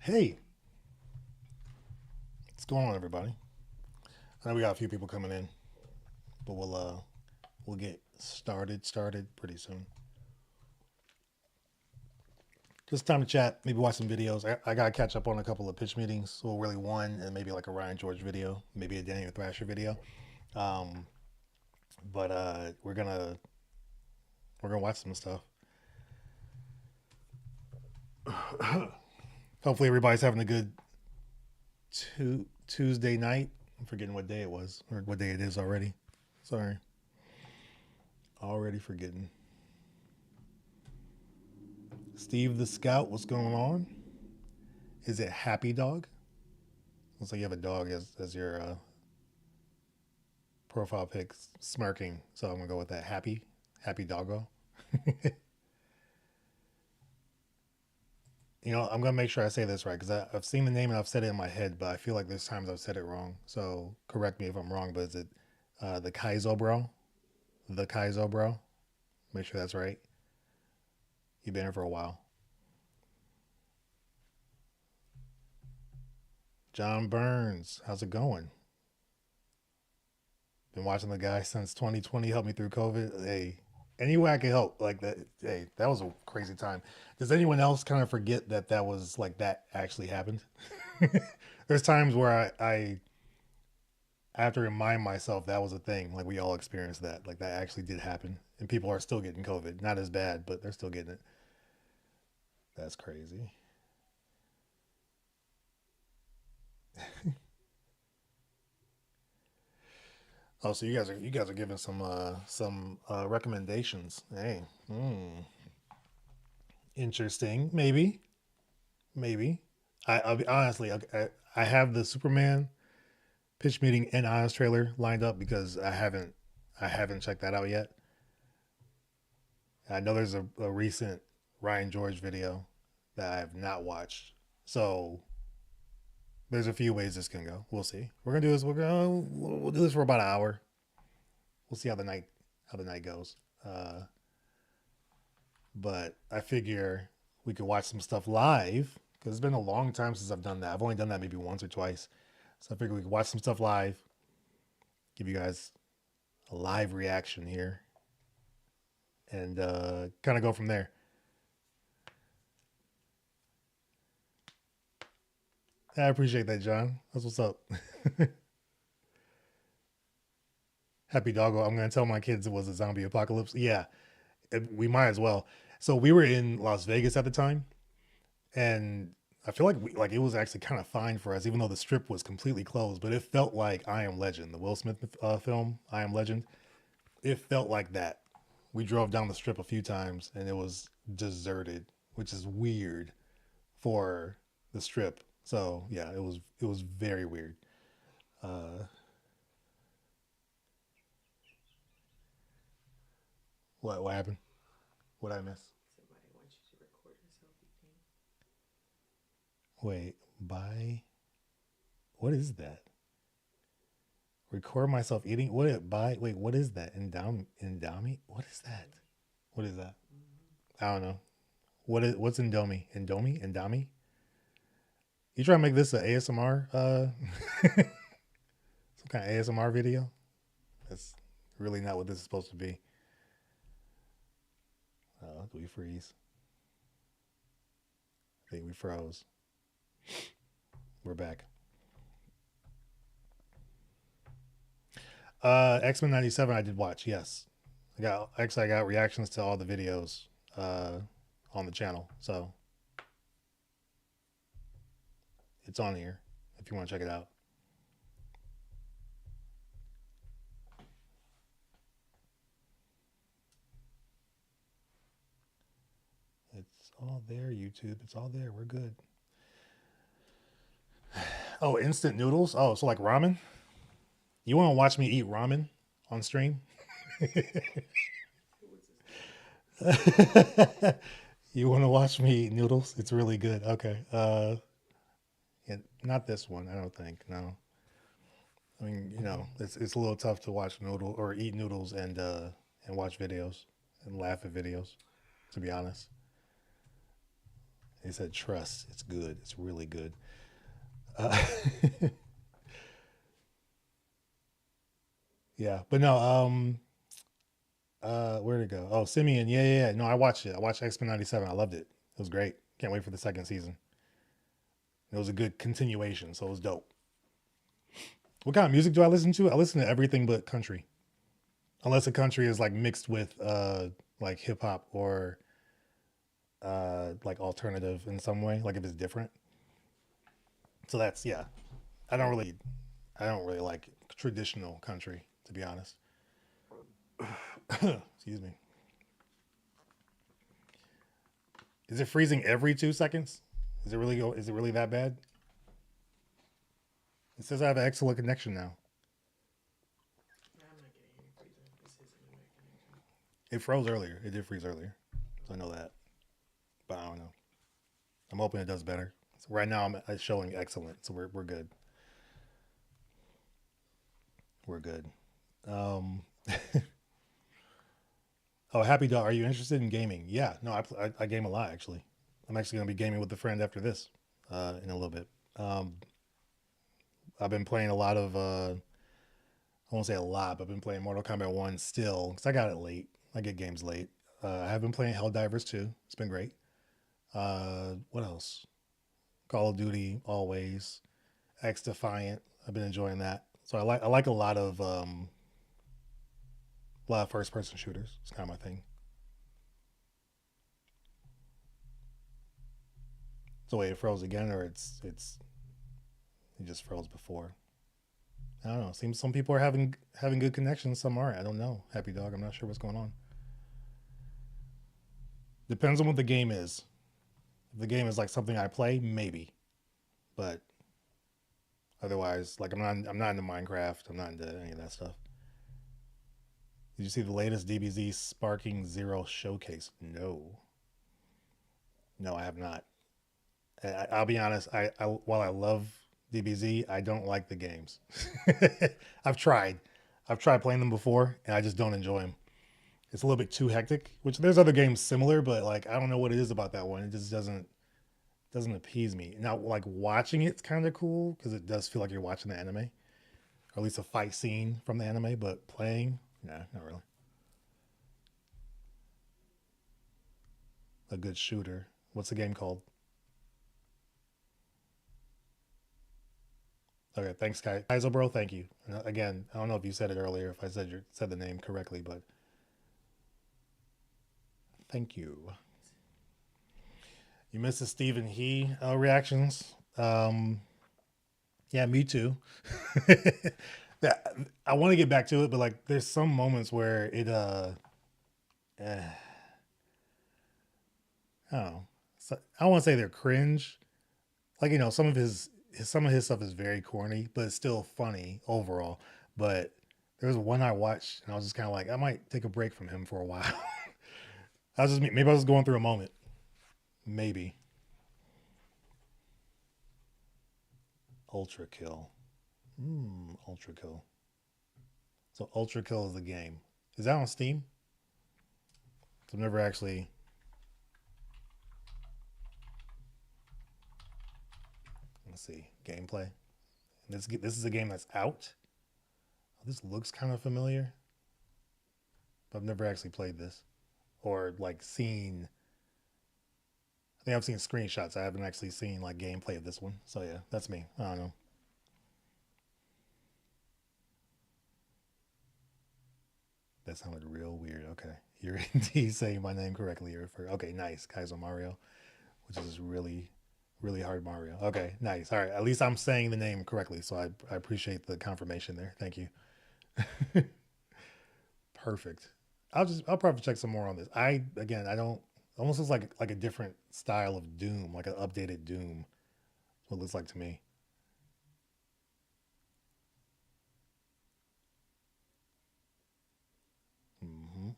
Hey, what's going on, everybody? I know we got a few people coming in, but we'll get started pretty soon. Just time to chat, maybe watch some videos. I gotta catch up on a couple of pitch meetings. Well, really one, and maybe like a Ryan George video, maybe a Daniel Thrasher video. Um, but we're gonna watch some stuff. Hopefully, everybody's having a good Tuesday night. I'm forgetting what day it was or what day it is already. Sorry, already forgetting. Steve the Scout, what's going on? Is it Happy Dog? Looks like you have a dog as your profile pic, smirking. So I'm gonna go with that. Happy Doggo. I'm gonna make sure I say this right because I've seen the name and I've said it in my head, but I feel like there's times I've said it wrong. So correct me if I'm wrong. But is it the Kaizo Bro? The Kaizo Bro. Make sure that's right. You've been here for a while. John Burns, how's it going? Been watching the guy since 2020. Helped me through COVID. Hey, any way I can help, like that. Hey, that was a crazy time. Does anyone else kind of forget that that was like that actually happened? There's times where I have to remind myself that was a thing. Like we all experienced that. Like that actually did happen, and people are still getting COVID. Not as bad, but they're still getting it. That's crazy. Oh, so you guys are giving some recommendations. Hey, interesting. Maybe. I'll be honestly. I have the Superman pitch meeting and Honest trailer lined up because I haven't checked that out yet. I know there's a recent Ryan George video that I have not watched. So there's a few ways this can go. We'll see. We're gonna do this. We'll do this for about an hour. We'll see how the night goes. But I figure we could watch some stuff live because it's been a long time since I've done that. I've only done that maybe once or twice. So I figure we could watch some stuff live, give you guys a live reaction here, and kind of go from there. I appreciate that, John. That's what's up. Happy doggo. I'm gonna tell my kids it was a zombie apocalypse. Yeah, we might as well. So we were in Las Vegas at the time, and I feel like it was actually kind of fine for us, even though the strip was completely closed. But it felt like I Am Legend, the Will Smith film, I Am Legend. It felt like that. We drove down the strip a few times, and it was deserted, which is weird for the strip. So yeah, it was very weird. Uh, what happened? What I miss? Wait, buy. What is that? Record myself eating. What buy? Wait, what is that? Endow me. What is that? What is that? I don't know. What's Indomie? Indomie? You try to make this a ASMR? Some kind of ASMR video? That's really not what this is supposed to be. Do we freeze? I think we froze. We're back. X Men '97. I did watch. Yes, I got reactions to all the videos uh, on the channel, so it's on here if you want to check it out. It's all there, YouTube. It's all there. We're good. Oh, instant noodles. Oh, so like ramen. You want to watch me eat ramen on stream? You want to watch me eat noodles? It's really good. Okay. Yeah, not this one. I don't think. No. I mean, it's a little tough to watch noodle or eat noodles and watch videos and laugh at videos. To be honest, They said trust. It's good. It's really good. Uh, yeah, but no. Where'd it go? Oh, Simeon. Yeah, yeah, yeah. No, I watched it. I watched X Men '97. I loved it. It was great. Can't wait for the second season. It was a good continuation, so it was dope. What kind of music do I listen to? I listen to everything but country, unless the country is like mixed with like hip hop or like alternative in some way, like if it's different. So that's yeah. I don't really I don't really like traditional country to be honest. Excuse me. Is it freezing every 2 seconds? Is it really that bad? It says I have an excellent connection now. I'm not getting any freezer. This is anyway connection. It froze earlier. It did freeze earlier. So I know that. But I don't know. I'm hoping it does better. So right now I'm it's showing excellent. So we're good. We're good. Um oh, Happy Dog, are you interested in gaming? Yeah, no, I game a lot actually. I'm actually gonna be gaming with a friend after this, in a little bit. Um, I've been playing a lot of I won't say a lot, but I've been playing Mortal Kombat 1 still because I got it late. I get games late. I have been playing Helldivers 2. It's been great. What else? Call of Duty always. X Defiant. I've been enjoying that. So I like a lot of first person shooters. It's kind of my thing. So wait, it froze again, or it just froze before. I don't know. Seems some people are having good connections. Some aren't. I don't know. Happy Dog. I'm not sure what's going on. Depends on what the game is. If the game is like something I play, maybe. But otherwise, like I'm not into Minecraft. I'm not into any of that stuff. Did you see the latest DBZ Sparking Zero showcase? No, no, I have not. I'll be honest. While I love DBZ, I don't like the games. I've tried. I've tried playing them before, and I just don't enjoy them. It's a little bit too hectic. Which there's other games similar, but like I don't know what it is about that one. It just doesn't appease me. Now, like watching it's kind of cool because it does feel like you're watching the anime, or at least a fight scene from the anime. But playing, nah, not really. A good shooter. What's the game called? Okay, thanks, Kaizo, bro. Thank you. Again, I don't know if you said it earlier, if I said the name correctly, but thank you. You missed the Stephen He reactions. Yeah, me too. That I want to get back to it, but like, there's some moments where eh, I don't know. So, I don't want to say they're cringe. Like some of his stuff is very corny, but it's still funny overall. But there was one I watched, and I was just kind of like, I might take a break from him for a while. I was just maybe I was going through a moment. Maybe Ultra Kill. Ultra Kill. So Ultra Kill is the game. Is that on Steam? So I've never actually. Let's see gameplay. This is a game that's out. Oh, this looks kind of familiar, but I've never actually played this or like seen. I think I've seen screenshots. I haven't actually seen like gameplay of this one. So yeah, that's me. I don't know. That sounded real weird. Okay, you're indeed saying my name correctly. You're for okay, nice, Kaizo Mario, which is really hard Mario. Okay, nice. All right, at least I'm saying the name correctly, so I appreciate the confirmation there. Thank you. Perfect. I'll probably check some more on this. I don't almost looks like a different style of Doom, like an updated Doom. What it looks like to me.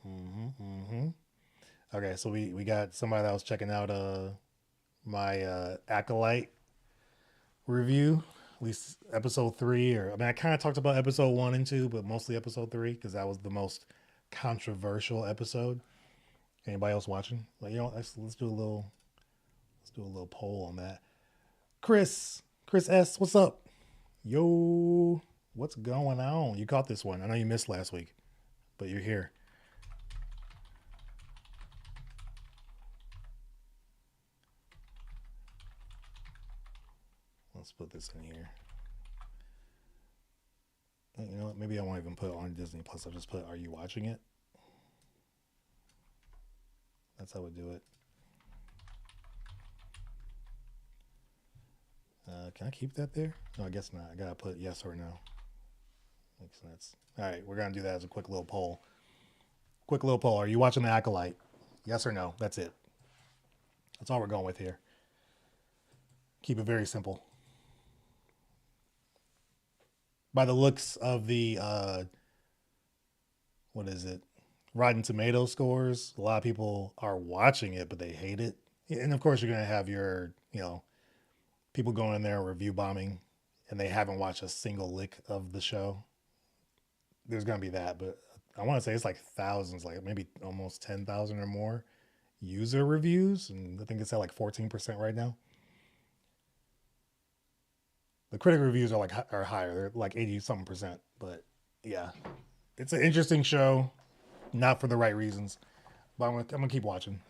Mm-hmm. Okay, so we got somebody that was checking out my Acolyte review, at least episode three. Or I mean, I kind of talked about episode one and two, but mostly episode three because that was the most controversial episode. Anybody else watching? Like, let's do a do a little poll on that. Chris S, what's up? Yo, what's going on? You caught this one. I know you missed last week, but you're here. Let's put this in here. You know what? Maybe I won't even put it on Disney Plus. I'll just put, are you watching it? That's how we do it. Can I keep that there? No, I guess not. I gotta put yes or no. Makes sense. All right, we're gonna do that as a quick little poll. Quick little poll. Are you watching The Acolyte? Yes or no? That's it. That's all we're going with here. Keep it very simple. By the looks of the what is it? Rotten Tomato scores, a lot of people are watching it, but they hate it. And of course, you're gonna have your, people going in there review bombing, and they haven't watched a single lick of the show. There's gonna be that, but I want to say it's like thousands, like maybe almost 10,000 or more user reviews, and I think it's at like 14% right now. The critic reviews are higher; they're like 80 something percent. But yeah, it's an interesting show, not for the right reasons. But I'm gonna keep watching.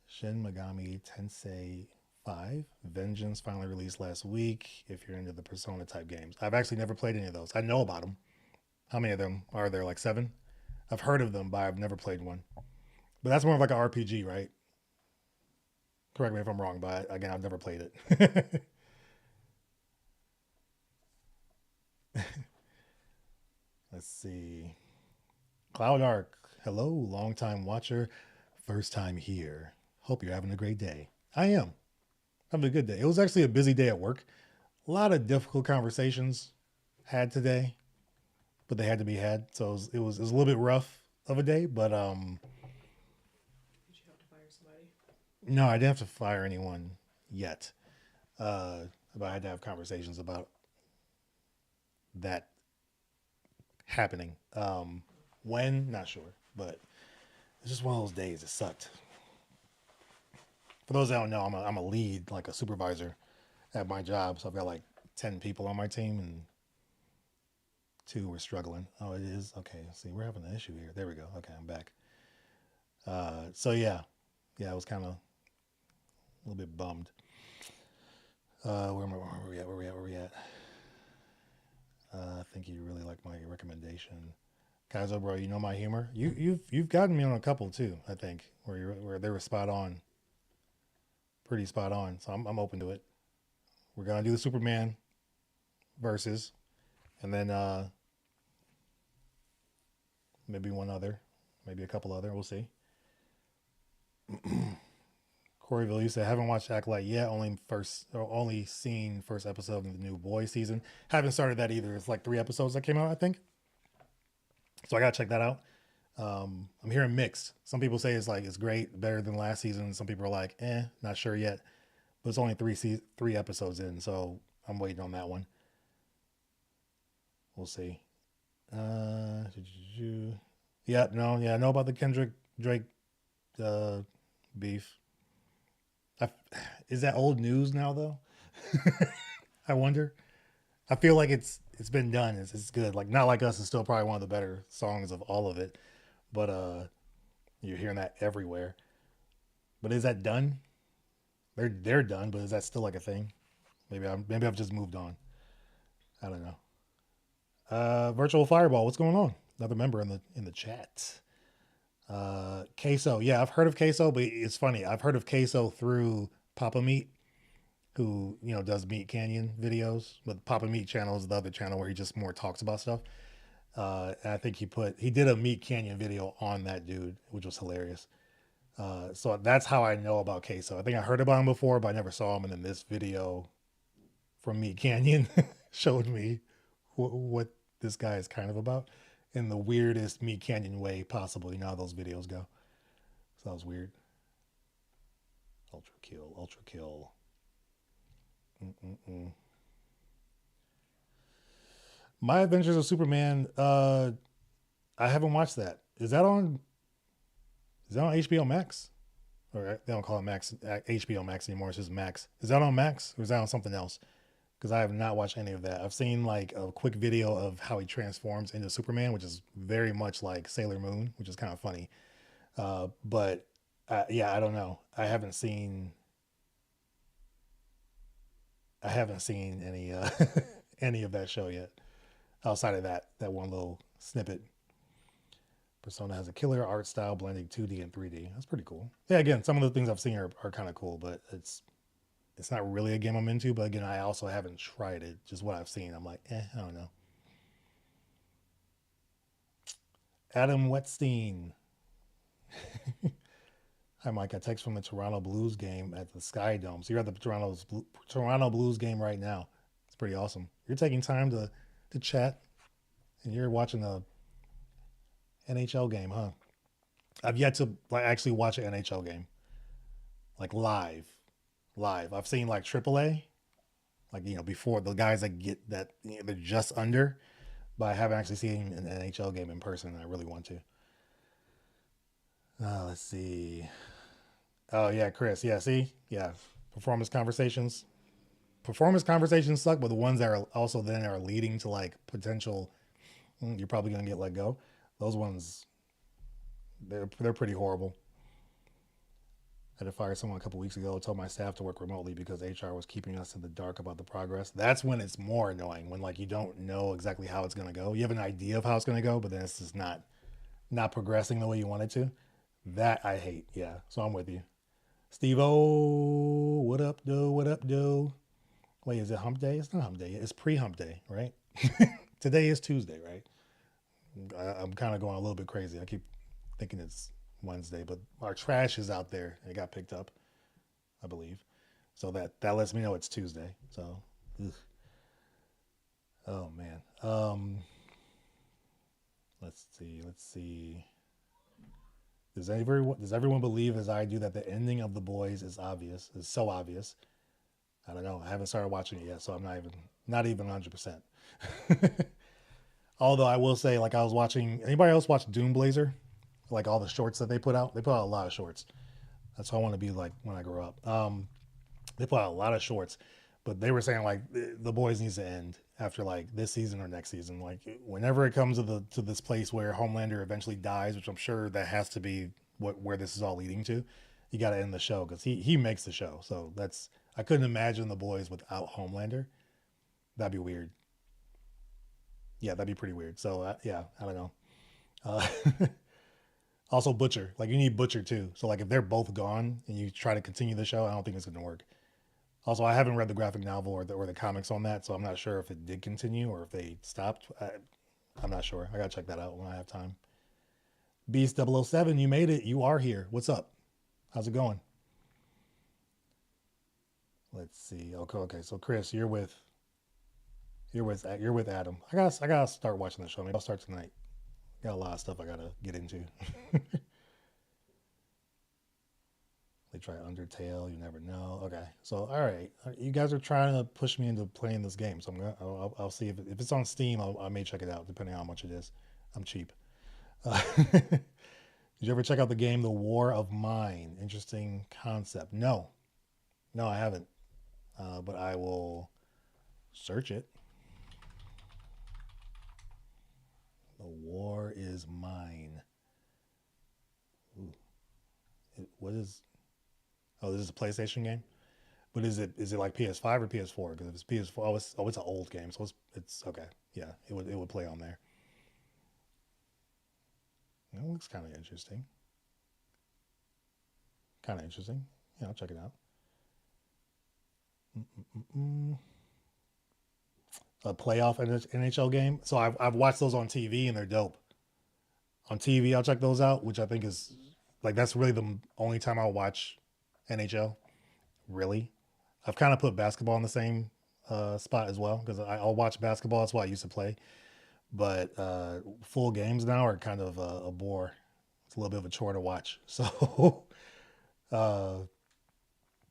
Shin Megami Tensei 5 Vengeance finally released last week. If you're into the Persona type games, I've actually never played any of those. I know about them. How many of them are there? Like 7? I've heard of them, but I've never played one. But that's more of like an RPG, right? Correct me if I'm wrong, but again, I've never played it. Let's see. Cloud Arc, hello, long time watcher, first time here. Hope you're having a great day. I am. Having a good day. It was actually a busy day at work. A lot of difficult conversations had today, but they had to be had. So it was a little bit rough of a day, but Did you have to fire somebody? no, I didn't have to fire anyone yet. But I had to have conversations about that happening. When, not sure, but it's just one of those days. It sucked. For those that don't know, I'm a lead, like a supervisor at my job. So I've got like 10 people on my team, and 2 were struggling. Oh, it is? Okay, see, we're having an issue here. There we go. Okay, I'm back. So yeah, I was kind of a little bit bummed. Where we at? I think you really like my recommendation. Kaizo, bro, you know my humor. You've gotten me on a couple too. I think where they were spot on, pretty spot on. So I'm open to it. We're gonna do the Superman versus, and then maybe one other, maybe a couple other. We'll see. Coreyville, you said haven't watched Acolyte yet. Only seen first episode of the new Boy season. Haven't started that either. It's like 3 episodes that came out, I think. So I gotta check that out. I'm hearing mixed. Some people say it's great, better than last season. Some people are like, not sure yet. But it's only 3 episodes in, so I'm waiting on that one. We'll see. Yeah, no, yeah, I know about the Kendrick Drake beef. Is that old news now though? I wonder. I feel like it's been done. It's good. Like Not Like Us is still probably one of the better songs of all of it, but you're hearing that everywhere. But is that done? They're done, but is that still like a thing? Maybe I've just moved on. I don't know. Virtual Fireball, what's going on? Another member in the chat. Queso, yeah, I've heard of Queso, but it's funny. I've heard of Queso through Papa Meat, who does Meat Canyon videos. But Papa Meat channel is the other channel where he just more talks about stuff. And I think he did a Meat Canyon video on that dude, which was hilarious. So that's how I know about Queso. I think I heard about him before, but I never saw him. And then this video from Meat Canyon showed me what this guy is kind of about in the weirdest Meat Canyon way possible. You know how those videos go. So that was weird. Ultra kill. My Adventures of Superman. I haven't watched that. Is that on HBO Max? or they don't call it Max HBO Max anymore. It's just Max. Is that on Max or is that on something else? Because I have not watched any of that. I've seen like a quick video of how he transforms into Superman, which is very much like Sailor Moon, which is kind of funny. But yeah, I don't know. I haven't seen any any of that show yet. Outside of that one little snippet. Persona has a killer art style blending 2D and 3D. That's pretty cool. Yeah, again, some of the things I've seen are kind of cool, but it's not really a game I'm into. But again, I also haven't tried it. Just what I've seen, I'm like, I don't know. Adam Wetstein. Hi, Mike. I text from the Toronto Blues game at the Sky Dome. So you're at the Toronto Blues game right now. It's pretty awesome. You're taking time to chat, and you're watching a NHL game, huh? I've yet to like actually watch an NHL game like live. Live. I've seen like AAA, like before the guys that get that they're just under, but I haven't actually seen an NHL game in person. I really want to. Let's see. Oh yeah, Chris. Yeah, see, yeah. Performance conversations. Performance conversations suck, but the ones that are also then are leading to like potential, you're probably gonna get let go. Those ones, they're pretty horrible. I had to fire someone a couple weeks ago. Told my staff to work remotely because HR was keeping us in the dark about the progress. That's when it's more annoying when like you don't know exactly how it's gonna go. You have an idea of how it's gonna go, but then it's just not progressing the way you want it to. That I hate. Yeah, so I'm with you. Steve O, what up, do? What up, do? Wait, is it hump day? It's not hump day. It's pre hump day, right? Today is Tuesday, right? I'm kind of going a little bit crazy. I keep thinking it's Wednesday, but our trash is out there. It got picked up, I believe. So that lets me know it's Tuesday. So, ugh. Oh man. Let's see. Let's see. Does everyone believe as I do that the ending of The Boys is obvious? Is so obvious. I don't know. I haven't started watching it yet, so I'm not even 100%. Although I will say, like I was watching. Anybody else watch Doom Blazer? Like all the shorts that they put out. They put out a lot of shorts. That's how I want to be like when I grow up. They put out a lot of shorts, but they were saying like the boys needs to end after like this season or next season. Like whenever it comes to this place where Homelander eventually dies, which I'm sure that has to be where this is all leading to. You got to end the show because he makes the show. So that's I couldn't imagine the boys without Homelander. That'd be weird. Yeah, that'd be pretty weird. So yeah, I don't know. Uh, also Butcher, like you need Butcher too. So like if they're both gone and you try to continue the show, I don't think it's gonna work. Also, I haven't read the graphic novel or the comics on that, so I'm not sure if it did continue or if they stopped. I'm not sure. I gotta check that out when I have time. Beast 007, you made it. You are here. What's up? How's it going? Let's see. Okay, okay. So Chris, you're with Adam. I gotta start watching the show. Maybe I'll start tonight. Got a lot of stuff I gotta get into. They try Undertale. You never know. Okay, so all right, you guys are trying to push me into playing this game. So I'll see if it's on Steam. I may check it out depending on how much it is. I'm cheap. Did you ever check out the game The War of Mine? Interesting concept. No, no, I haven't. But I will search it. The War is Mine. Ooh, what is? Oh, this is a PlayStation game. But is it like PS5 or PS4? Because if it's PS4, it's an old game, so it's okay. Yeah, it would play on there. It looks kind of interesting. Kind of interesting. Yeah, I'll check it out. Mm-mm-mm. A playoff NHL game. So I've watched those on TV and they're dope. On TV, I'll check those out, which I think is like that's really the only time I'll watch NHL. Really, I've kind of put basketball in the same spot as well because I'll watch basketball. That's what I used to play. But full games now are kind of a bore. It's a little bit of a chore to watch. So uh,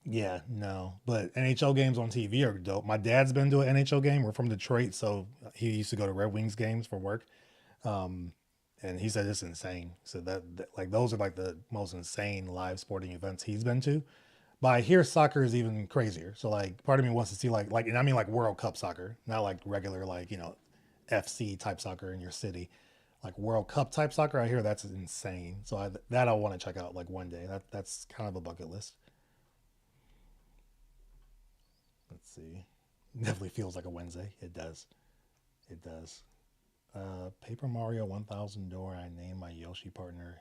yeah, no. But NHL games on TV are dope. My dad's been to an NHL game. We're from Detroit, so he used to go to Red Wings games for work. Um, and he said it's insane. So that like those are like the most insane live sporting events he's been to. But I hear soccer is even crazier. So like part of me wants to see like and I mean like World Cup soccer, not like regular like FC type soccer in your city. Like World Cup type soccer, I hear that's insane. So that I want to check out like one day. That's kind of a bucket list. Let's see. Definitely feels like a Wednesday. It does. It does. Paper Mario 1000 Door. I named my Yoshi partner.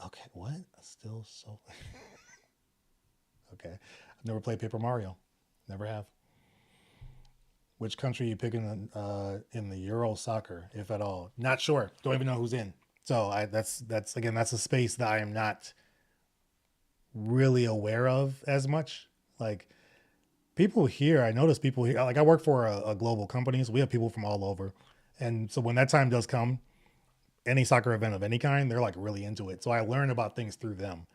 Okay, what? Still so. Okay. I've never played Paper Mario. Never have. Which country are you picking in the Euro soccer, if at all? Not sure. Don't even know who's in. So that's again that's a space that I am not really aware of as much. Like people here, I notice people here. Like I work for a global company, so we have people from all over. And so when that time does come, any soccer event of any kind, they're like really into it. So I learn about things through them,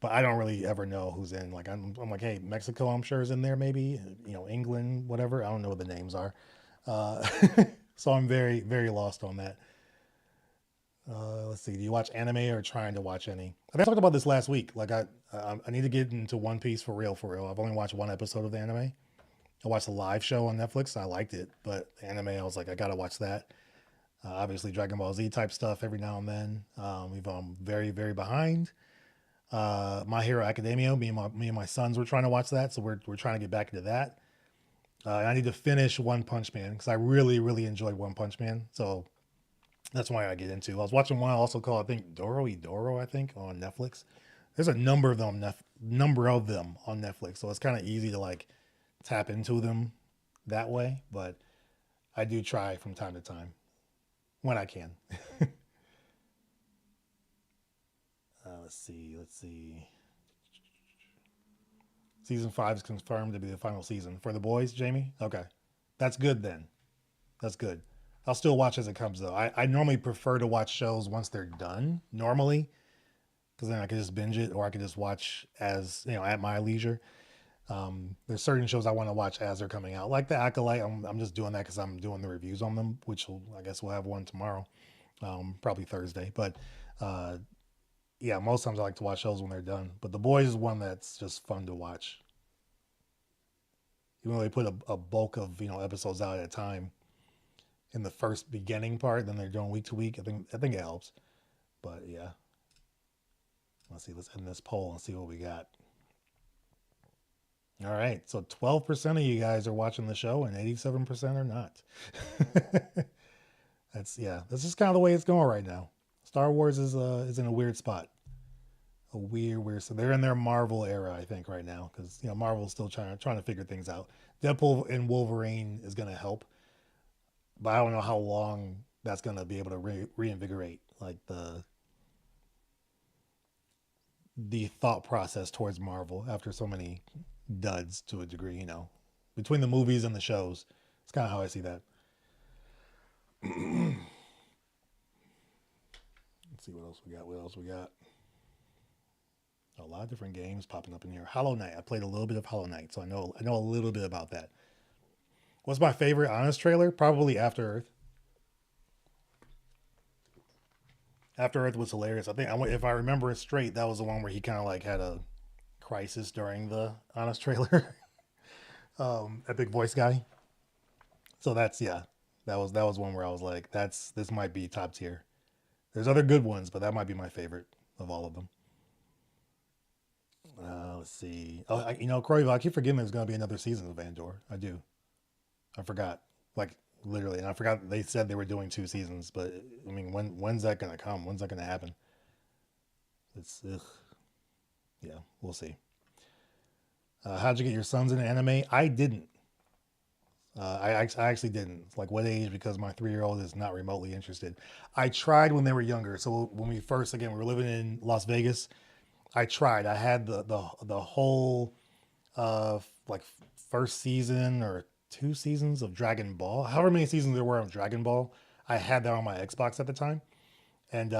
but I don't really ever know who's in. Like I'm like, hey, Mexico, I'm sure is in there, maybe. England, whatever. I don't know what the names are. Uh, so I'm very very lost on that. Let's see. Do you watch anime or trying to watch any? I talked about this last week. Like I need to get into One Piece for real, for real. I've only watched one episode of the anime. I watched the live show on Netflix. I liked it, but the anime, I was like, I gotta watch that. Obviously, Dragon Ball Z type stuff every now and then. We've very very behind. My Hero Academia. Me and my sons were trying to watch that, so we're trying to get back into that. I need to finish One Punch Man because I really really enjoyed One Punch Man. So that's why I get into. I was watching one also called I think Doro Edoro I think on Netflix. There's a number of them on Netflix, so it's kind of easy to like tap into them that way. But I do try from time to time when I can. Let's see. Let's see. Season 5 is confirmed to be the final season for the boys, Jamie. Okay, that's good then. That's good. I'll still watch as it comes though. I normally prefer to watch shows once they're done normally because then I can just binge it or I can just watch as at my leisure. There's certain shows I want to watch as they're coming out, like The Acolyte. I'm just doing that because I'm doing the reviews on them, which I guess we'll have one tomorrow, probably Thursday. But uh, yeah, most times I like to watch shows when they're done. But The Boys is one that's just fun to watch. Even though they put a bulk of episodes out at a time in the first beginning part, then they're doing week to week. I think it helps. But yeah, let's see. Let's end this poll and see what we got. All right, so 12% of you guys are watching the show, and 87% are not. That's just kind of the way it's going right now. Star Wars is in a weird spot, a weird. So they're in their Marvel era, I think, right now, because Marvel's still trying to figure things out. Deadpool and Wolverine is gonna help, but I don't know how long that's gonna be able to reinvigorate like the thought process towards Marvel after so many duds to a degree. Between the movies and the shows, it's kind of how I see that. Let's see what else we got. What else we got? A lot of different games popping up in here. Hollow Knight. I played a little bit of Hollow Knight, so I know a little bit about that. What's my favorite Honest trailer? Probably After Earth. After Earth was hilarious. I think if I remember it straight, that was the one where he kind of like had a crisis during the Honest trailer. Epic voice guy. So that was one where I was like, this might be top tier. There's other good ones, but that might be my favorite of all of them. Let's see. Oh, Corey, I keep forgetting there's going to be another season of Andor. I do. I forgot. Like literally, and I forgot that they said they were doing 2 seasons. But I mean, when's that going to come? When's that going to happen? It's ugh. Yeah, we'll see. How'd you get your sons into anime? I didn't. I actually didn't. Like what age? Because my 3-year-old is not remotely interested. I tried when they were younger. So when we were living in Las Vegas. I tried. I had the whole like first season or 2 seasons of Dragon Ball. However many seasons there were of Dragon Ball, I had that on my Xbox at the time, and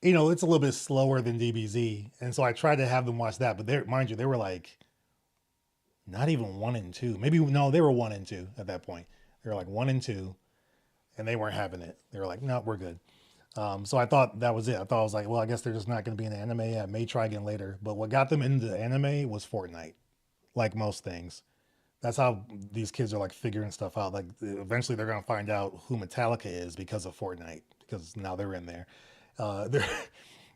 it's a little bit slower than DBZ, and so I tried to have them watch that. But mind you, they were like not even 1 and 2. Maybe no, they were 1 and 2 at that point. They were like 1 and 2, and they weren't having it. They were like, no, we're good. So I thought that was it. I thought I was like, well, I guess they're just not going to be in the anime. I may try again later. But what got them into the anime was Fortnite, like most things. That's how these kids are like figuring stuff out. Like eventually they're gonna find out who Metallica is because of Fortnite because now they're in there. They're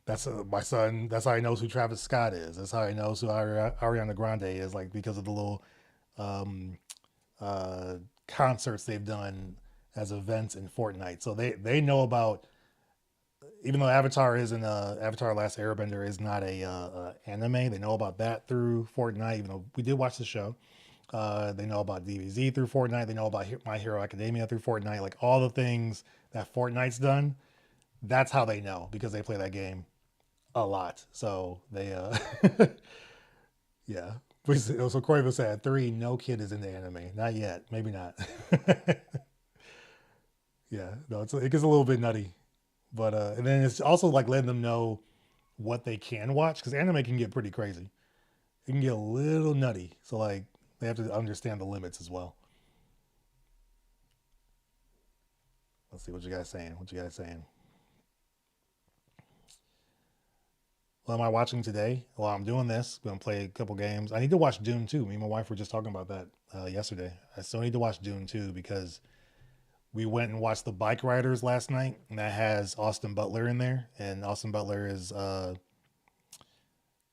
that's my son. That's how he knows who Travis Scott is. That's how he knows who Ariana Grande is. Like because of the little um, concerts they've done as events in Fortnite. So they know about even though Avatar isn't Avatar Last Airbender is not a anime. They know about that through Fortnite. Even though we did watch the show. They know about DBZ through Fortnite. They know about My Hero Academia through Fortnite. Like all the things that Fortnite's done, that's how they know because they play that game a lot. So they, yeah. So Corey said 3, no kid is in the anime. Not yet. Maybe not. Yeah. No, it gets a little bit nutty. But, and then it's also like letting them know what they can watch because anime can get pretty crazy. It can get a little nutty. So, like, they have to understand the limits as well. Let's see what you guys saying. What you guys saying? What am I watching today? Well, I'm doing this. I'm gonna play a couple games. I need to watch Dune 2. Me and my wife were just talking about that yesterday. I still need to watch Dune 2 because we went and watched The Bike Riders last night, and that has Austin Butler in there. And Austin Butler is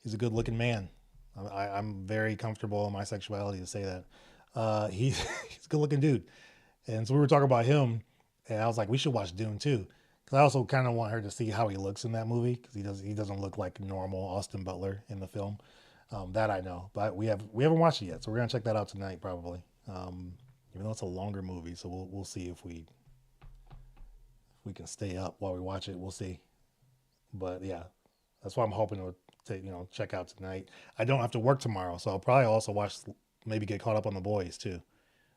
he's a good looking man. I'm very comfortable in my sexuality to say that. He's a good looking dude. And so we were talking about him, and I was like, we should watch Dune too, because I also kind of want her to see how he looks in that movie, because he doesn't look like normal Austin Butler in the film. That I know, but we haven't watched it yet, so we're gonna check that out tonight probably. Even though it's a longer movie, so we'll see if we can stay up while we watch it. We'll see. But yeah, that's what I'm hoping to check out tonight. I don't have to work tomorrow, so I'll probably also watch maybe get caught up on The Boys too.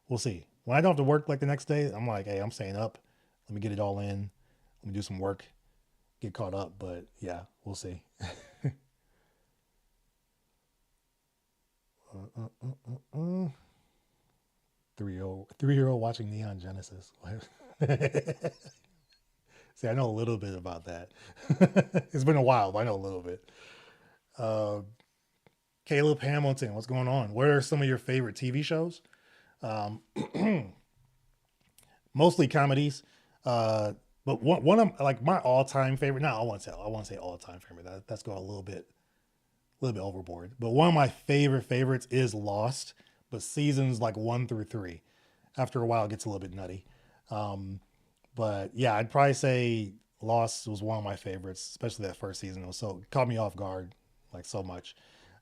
We'll see. When I don't have to work like the next day, I'm like, hey, I'm staying up. Let me get it all in. Let me do some work, get caught up. But yeah, we'll see. 3-year old watching Neon Genesis. See, I know a little bit about that. It's been a while, but I know a little bit. Uh, Caleb Hamilton, what's going on? What are some of your favorite TV shows? Um, Mostly comedies. But one of like my all time favorite. No, I won't say all time favorite. That's going a little bit overboard. But one of my favorites is Lost, but seasons like 1 through 3. After a while, it gets a little bit nutty. Um, but yeah, I'd probably say Lost was one of my favorites, especially that first season. It was so it caught me off guard like so much.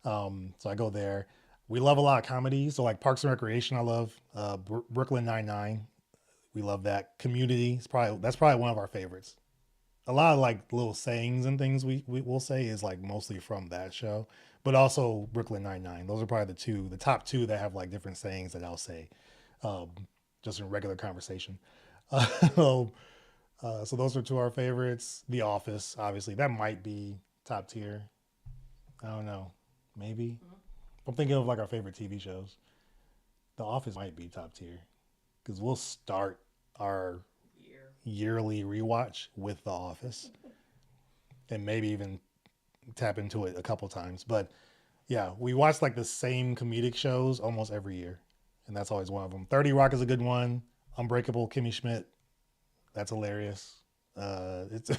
So I go there. We love a lot of comedies. So like Parks and Recreation, I love. Brooklyn Nine-Nine, we love that. Community is probably that's probably one of our favorites. A lot of like little sayings and things we will say is like mostly from that show, but also Brooklyn Nine-Nine. Those are probably the top two that have like different sayings that I'll say, um, just in regular conversation. Um, so those are two of our favorites. The Office, obviously, that might be top tier. I don't know, maybe. I'm thinking of like our favorite TV shows. The Office might be top tier because we'll start our Year. yearly rewatch with The Office and maybe even tap into it a couple times. But yeah, we watch like the same comedic shows almost every year, and that's always one of them. 30 Rock is a good one. Unbreakable, Kimmy Schmidt, that's hilarious. It's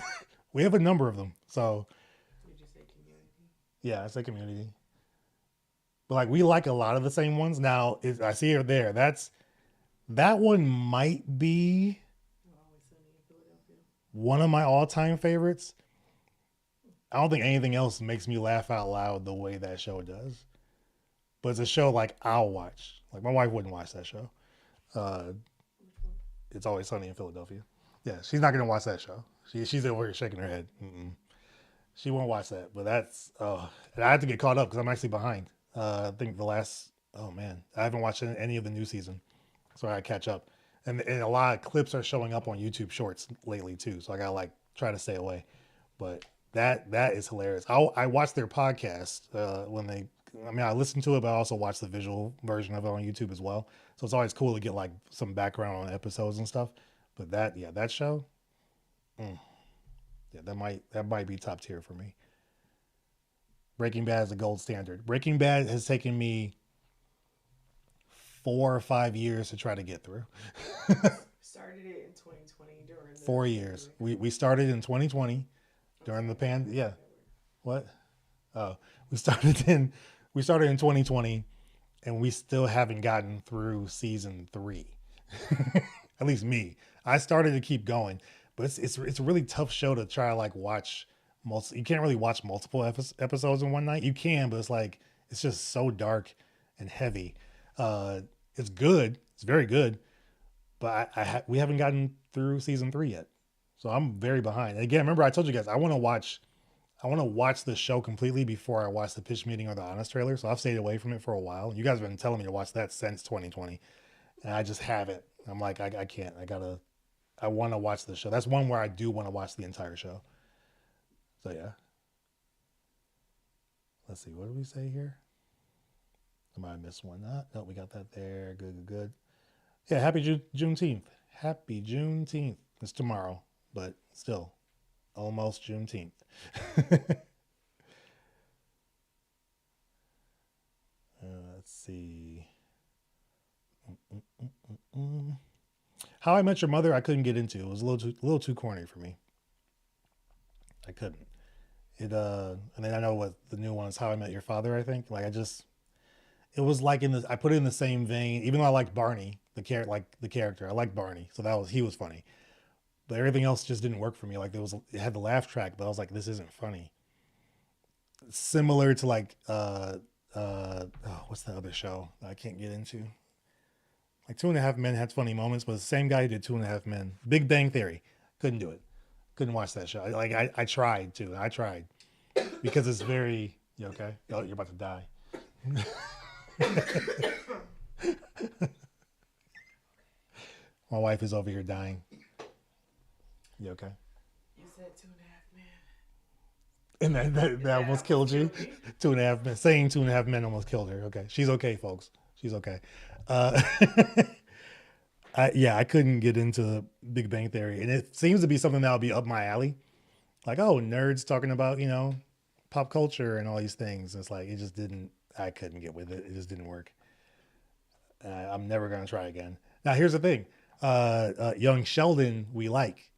we have a number of them, so Did you say community? yeah, it's a Community. But like we like a lot of the same ones. Now I see her there. That one might be Always Sunny in Philadelphia. one of my all-time favorites. I don't think anything else makes me laugh out loud the way that show does. But it's a show like I'll watch. Like my wife wouldn't watch that show. Uh, Which one? it's Always Sunny in Philadelphia. Yeah, she's not gonna watch that show. She's over here shaking her head. Mm-mm. She won't watch that. But that's and I have to get caught up because I'm actually behind. I think the last oh man, I haven't watched any of the new season, so I gotta catch up. And a lot of clips are showing up on YouTube Shorts lately too, so I gotta like try to stay away. But that is hilarious. I watched their podcast when they. I mean, I listened to it, but I also watched the visual version of it on YouTube as well. So it's always cool to get like some background on episodes and stuff. But that show, mm, yeah, that might be top tier for me. Breaking Bad is a gold standard. Breaking Bad has taken me 4 or 5 years to try to get through. Started it in 2020 during the 4 years. pandemic. We started in 2020 I'm during the sorry, pan. Yeah. that word. What? Oh, we started in we started in 2020, and we still haven't gotten through season three. At least me. I started to keep going, but it's a really tough show to try to like watch. You can't really watch multiple episodes in one night. You can, but it's like it's just so dark and heavy. Uh, it's good. It's very good, but we haven't gotten through season three yet, so I'm very behind. And again, remember I told you guys I want to watch the show completely before I watch the pitch meeting or the honest trailer. So I've stayed away from it for a while. You guys have been telling me to watch that since 2020, and I just haven't. I'm like, I can't. I want to watch the show. That's one where I do want to watch the entire show. So yeah, let's see. What did we say here? I might have missed one. No, we got that there. Good, good, good. Yeah, happy Juneteenth. Happy Juneteenth. It's tomorrow, but still almost Juneteenth. Let's see. Mm. How I Met Your Mother, I couldn't get into. It was a little too corny for me. I couldn't. And then I know what the new one is. How I Met Your Father. I think it was like I put it in the same vein. Even though I liked Barney, the character, I liked Barney, so he was funny. But everything else just didn't work for me. Like it had the laugh track, but I was like, this isn't funny. Similar to like oh, what's the other show that I can't get into? Like Two and a Half Men had funny moments, but the same guy who did Two and a Half Men, Big Bang Theory, couldn't do it. Couldn't watch that show. I tried to. I tried because it's very. You okay? Oh, you're about to die. My wife is over here dying. You okay? You said 2.5 men. And that That almost almost killed you. killed me. 2.5 men. Saying 2.5 men almost killed her. Okay, she's okay, folks. She's okay. Uh, yeah, I couldn't get into Big Bang Theory, and it seems to be something that'll be up my alley. Like, oh, nerds talking about pop culture and all these things. It's like it just didn't. I couldn't get with it. It just didn't work. I'm never gonna try again. Now, here's the thing. Young Sheldon, we like.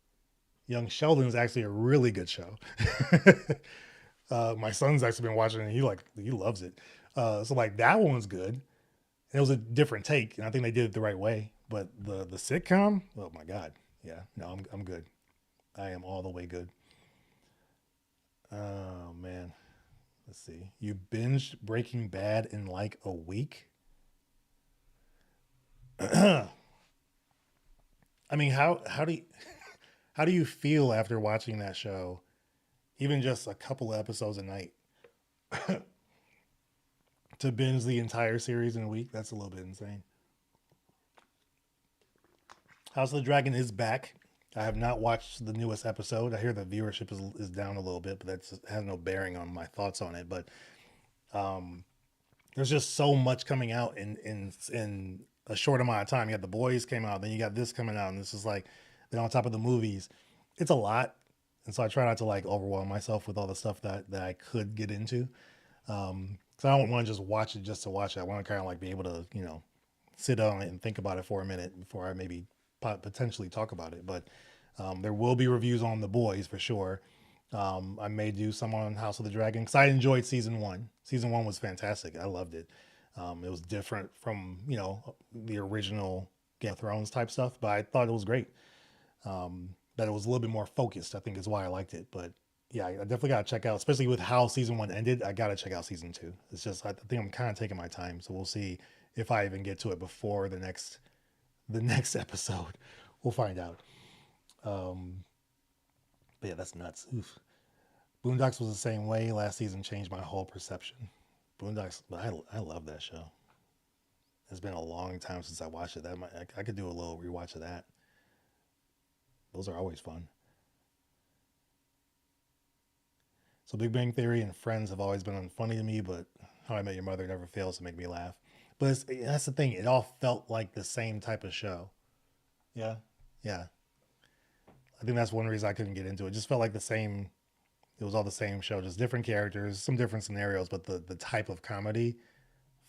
Young Sheldon is actually a really good show. My son's actually been watching it. And he loves it. So like that one's good. And it was a different take, and I think they did it the right way. But the sitcom, oh my god, yeah, no, I'm good. I am all the way good. Oh man, let's see. You binged Breaking Bad in like a week. I mean, how do you feel after watching that show? Even just a couple of episodes a night to binge the entire series in a week. That's a little bit insane. House of the Dragon is back. I have not watched the newest episode. I hear the viewership is down a little bit, but that has no bearing on my thoughts on it. But there's just so much coming out in a short amount of time. You got The Boys came out, then you got this coming out, and this is like then on top of the movies, it's a lot. And so I try not to like overwhelm myself with all the stuff that I could get into. So I don't want to just watch it just to watch it. I want to kind of like be able to sit on it and think about it for a minute before I maybe potentially talk about it. But there will be reviews on The Boys for sure. I may do some on House of the Dragon because I enjoyed season one. Season one was fantastic. I loved it. It was different from the original Game of Thrones type stuff, but I thought it was great. That it was a little bit more focused, I think is why I liked it. But yeah, I definitely got to check out, especially with how season one ended. I got to check out season two. It's just I think I'm kind of taking my time, so we'll see if I even get to it before the next episode. We'll find out. But yeah, that's nuts. Oof. Boondocks was the same way. Last season changed my whole perception. Boondocks, but I love that show. It's been a long time since I watched it. I could do a little rewatch of that. Those are always fun. So Big Bang Theory and Friends have always been funny to me, but How I Met Your Mother never fails to make me laugh. But that's the thing. It all felt like the same type of show. Yeah, yeah. I think that's one reason I couldn't get into it. It just felt like the same. It was all the same show, just different characters, some different scenarios, but the type of comedy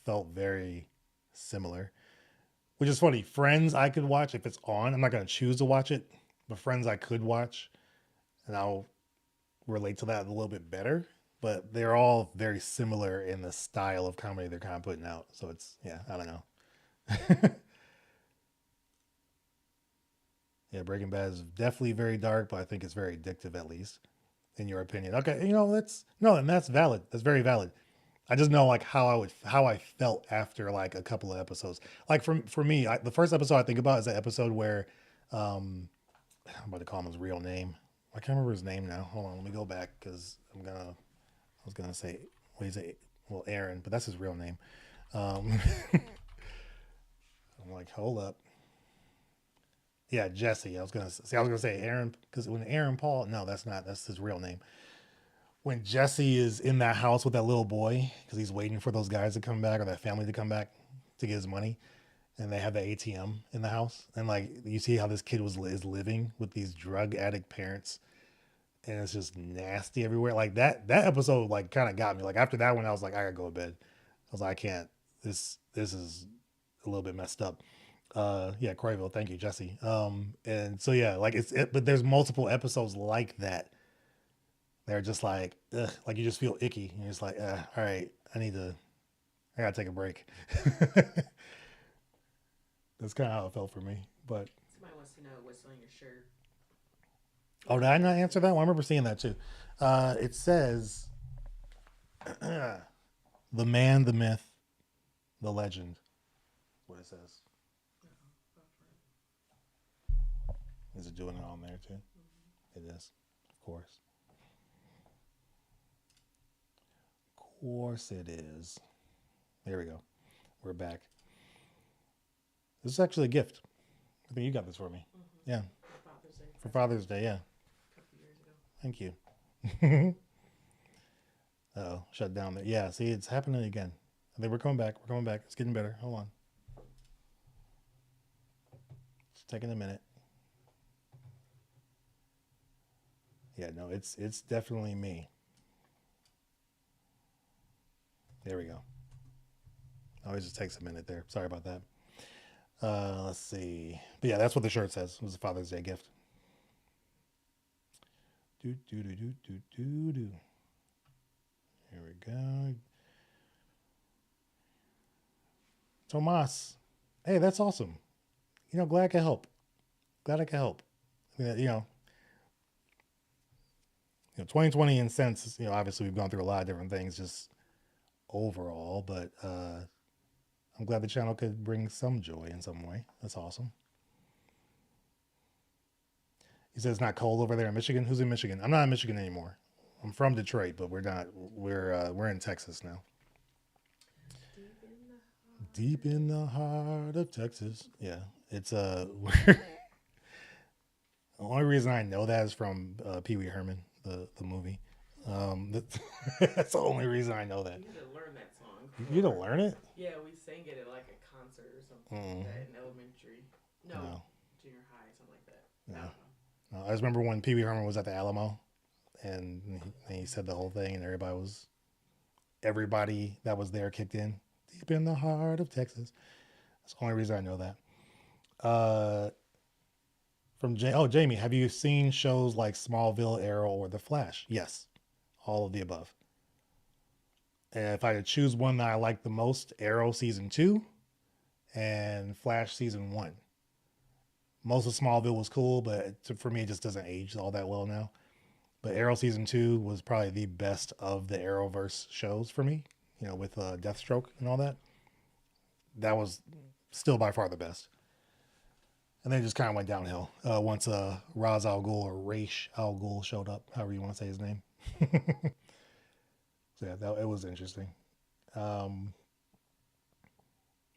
felt very similar. Which is funny. Friends I could watch if it's on. I'm not gonna choose to watch it, but Friends I could watch, and I'll relate to that a little bit better. But they're all very similar in the style of comedy they're kind of putting out. So it's yeah, I don't know. Yeah, Breaking Bad is definitely very dark, but I think it's very addictive at least, in your opinion. Okay, that's no, and that's valid. That's very valid. I just know like how I felt after like a couple of episodes. Like for me, the first episode I think about is the episode where I'm about to call him his real name. I can't remember his name now. Hold on, let me go back because I was gonna say what is it? Well, Aaron, but that's his real name. Um, I'm like, hold up. Yeah, Jesse. I was gonna say Aaron because when Aaron Paul, no, that's his real name. When Jesse is in that house with that little boy because he's waiting for those guys to come back or that family to come back to get his money, and they have the ATM in the house, and like you see how this kid is living with these drug addict parents, and it's just nasty everywhere. Like that episode like kind of got me. Like after that one, I was like, I gotta go to bed. I was like, I can't. This is a little bit messed up. Yeah, Croyville, thank you, Jesse. And so yeah, like but there's multiple episodes like that. They're just like, ugh, like you just feel icky. You're just like, all right, I gotta take a break. That's kind of how it felt for me. But Somebody wants to know what's on your shirt. oh, did I not answer that? Well, I remember seeing that too. It says, "The man, the myth, the legend." That's what it says. Is it doing it on there too? It is, of course. Of course it is. There we go. We're back. This is actually a gift. I think you got this for me. Yeah, Father's Day. for Father's Day. Yeah, A couple years ago. thank you. Oh, shut down there. Yeah, see, it's happening again. I think we're coming back. We're coming back. It's getting better. Hold on. It's taking a minute. Yeah, no, it's definitely me. There we go. Always just takes a minute there. Sorry about that. Let's see. But yeah, that's what the shirt says. It was a Father's Day gift. Do do do do do do do. Here we go. Tomas. Hey, that's awesome. Glad I could help. Glad I could help. Yeah, 2020 in sense, obviously we've gone through a lot of different things just overall, but I'm glad the channel could bring some joy in some way. That's awesome. He says it's not cold over there in Michigan. Who's in Michigan? I'm not in Michigan anymore. I'm from Detroit, but we're not. We're in Texas now. Deep in the heart of Texas. Yeah, it's the only reason I know that is from Pee Wee Herman, the movie. That's the only reason I know that. You need to learn that song. You don't learn it? Yeah, we sang it at like a concert or something like that in elementary. No, junior high, something like that. I don't know. No, I just remember when Pee Wee Herman was at the Alamo, and he said the whole thing, and everybody that was there kicked in. Deep in the heart of Texas. That's the only reason I know that. Jamie, have you seen shows like Smallville, Arrow, or The Flash? Yes, all of the above. And if I had to choose one that I like the most, Arrow season 2 and Flash season 1. Most of Smallville was cool, but for me, it just doesn't age all that well now. But Arrow season 2 was probably the best of the Arrowverse shows for me, with Deathstroke and all that. That was still by far the best. And then it just kind of went downhill once Ra's al Ghul or Ra's al Ghul showed up, however you want to say his name. So yeah, it was interesting.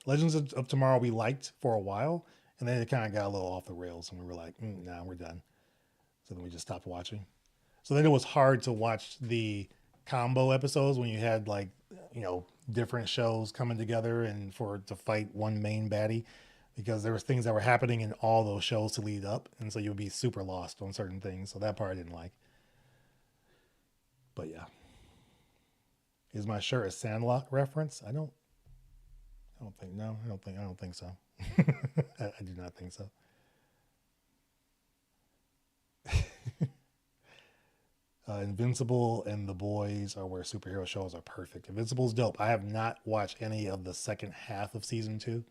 Legends of Tomorrow we liked for a while, and then it kind of got a little off the rails, and we were like, nah, we're done. So then we just stopped watching. So then it was hard to watch the combo episodes when you had different shows coming together and to fight one main baddie. because there was things that were happening in all those shows to lead up, and so you would be super lost on certain things. So that part I didn't like. But yeah, is my shirt a Sandlot reference? I don't think no. I don't think so. I do not think so. Invincible and The Boys are where superhero shows are perfect. Invincible's dope. I have not watched any of the second half of season 2,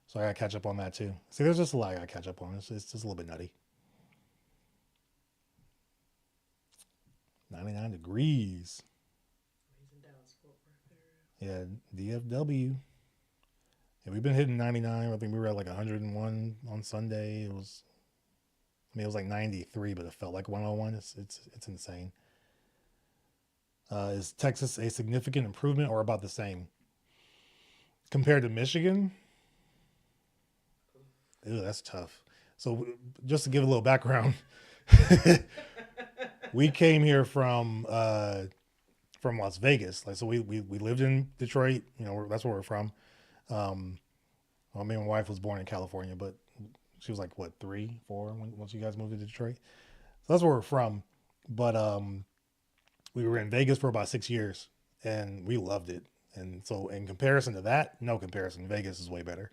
so I gotta catch up on that too. See, there's just a lot I gotta catch up on. It's just a little bit nutty. 99 degrees. He's in Dallas Fort Worth Yeah, DFW. Yeah, we've been hitting 99. I think we were at like 101 on Sunday. It was like 93, but it felt like 101. It's insane. Is Texas a significant improvement or about the same compared to Michigan? Ew, that's tough. So just to give a little background, we came here from Las Vegas. Like, so we lived in Detroit. You know, that's where we're from. Well, me and my wife was born in California, but she was like what 3, 4 once you guys moved to Detroit. So that's where we're from. But we were in Vegas for about 6 years, and we loved it. And so, in comparison to that, no comparison. Vegas is way better.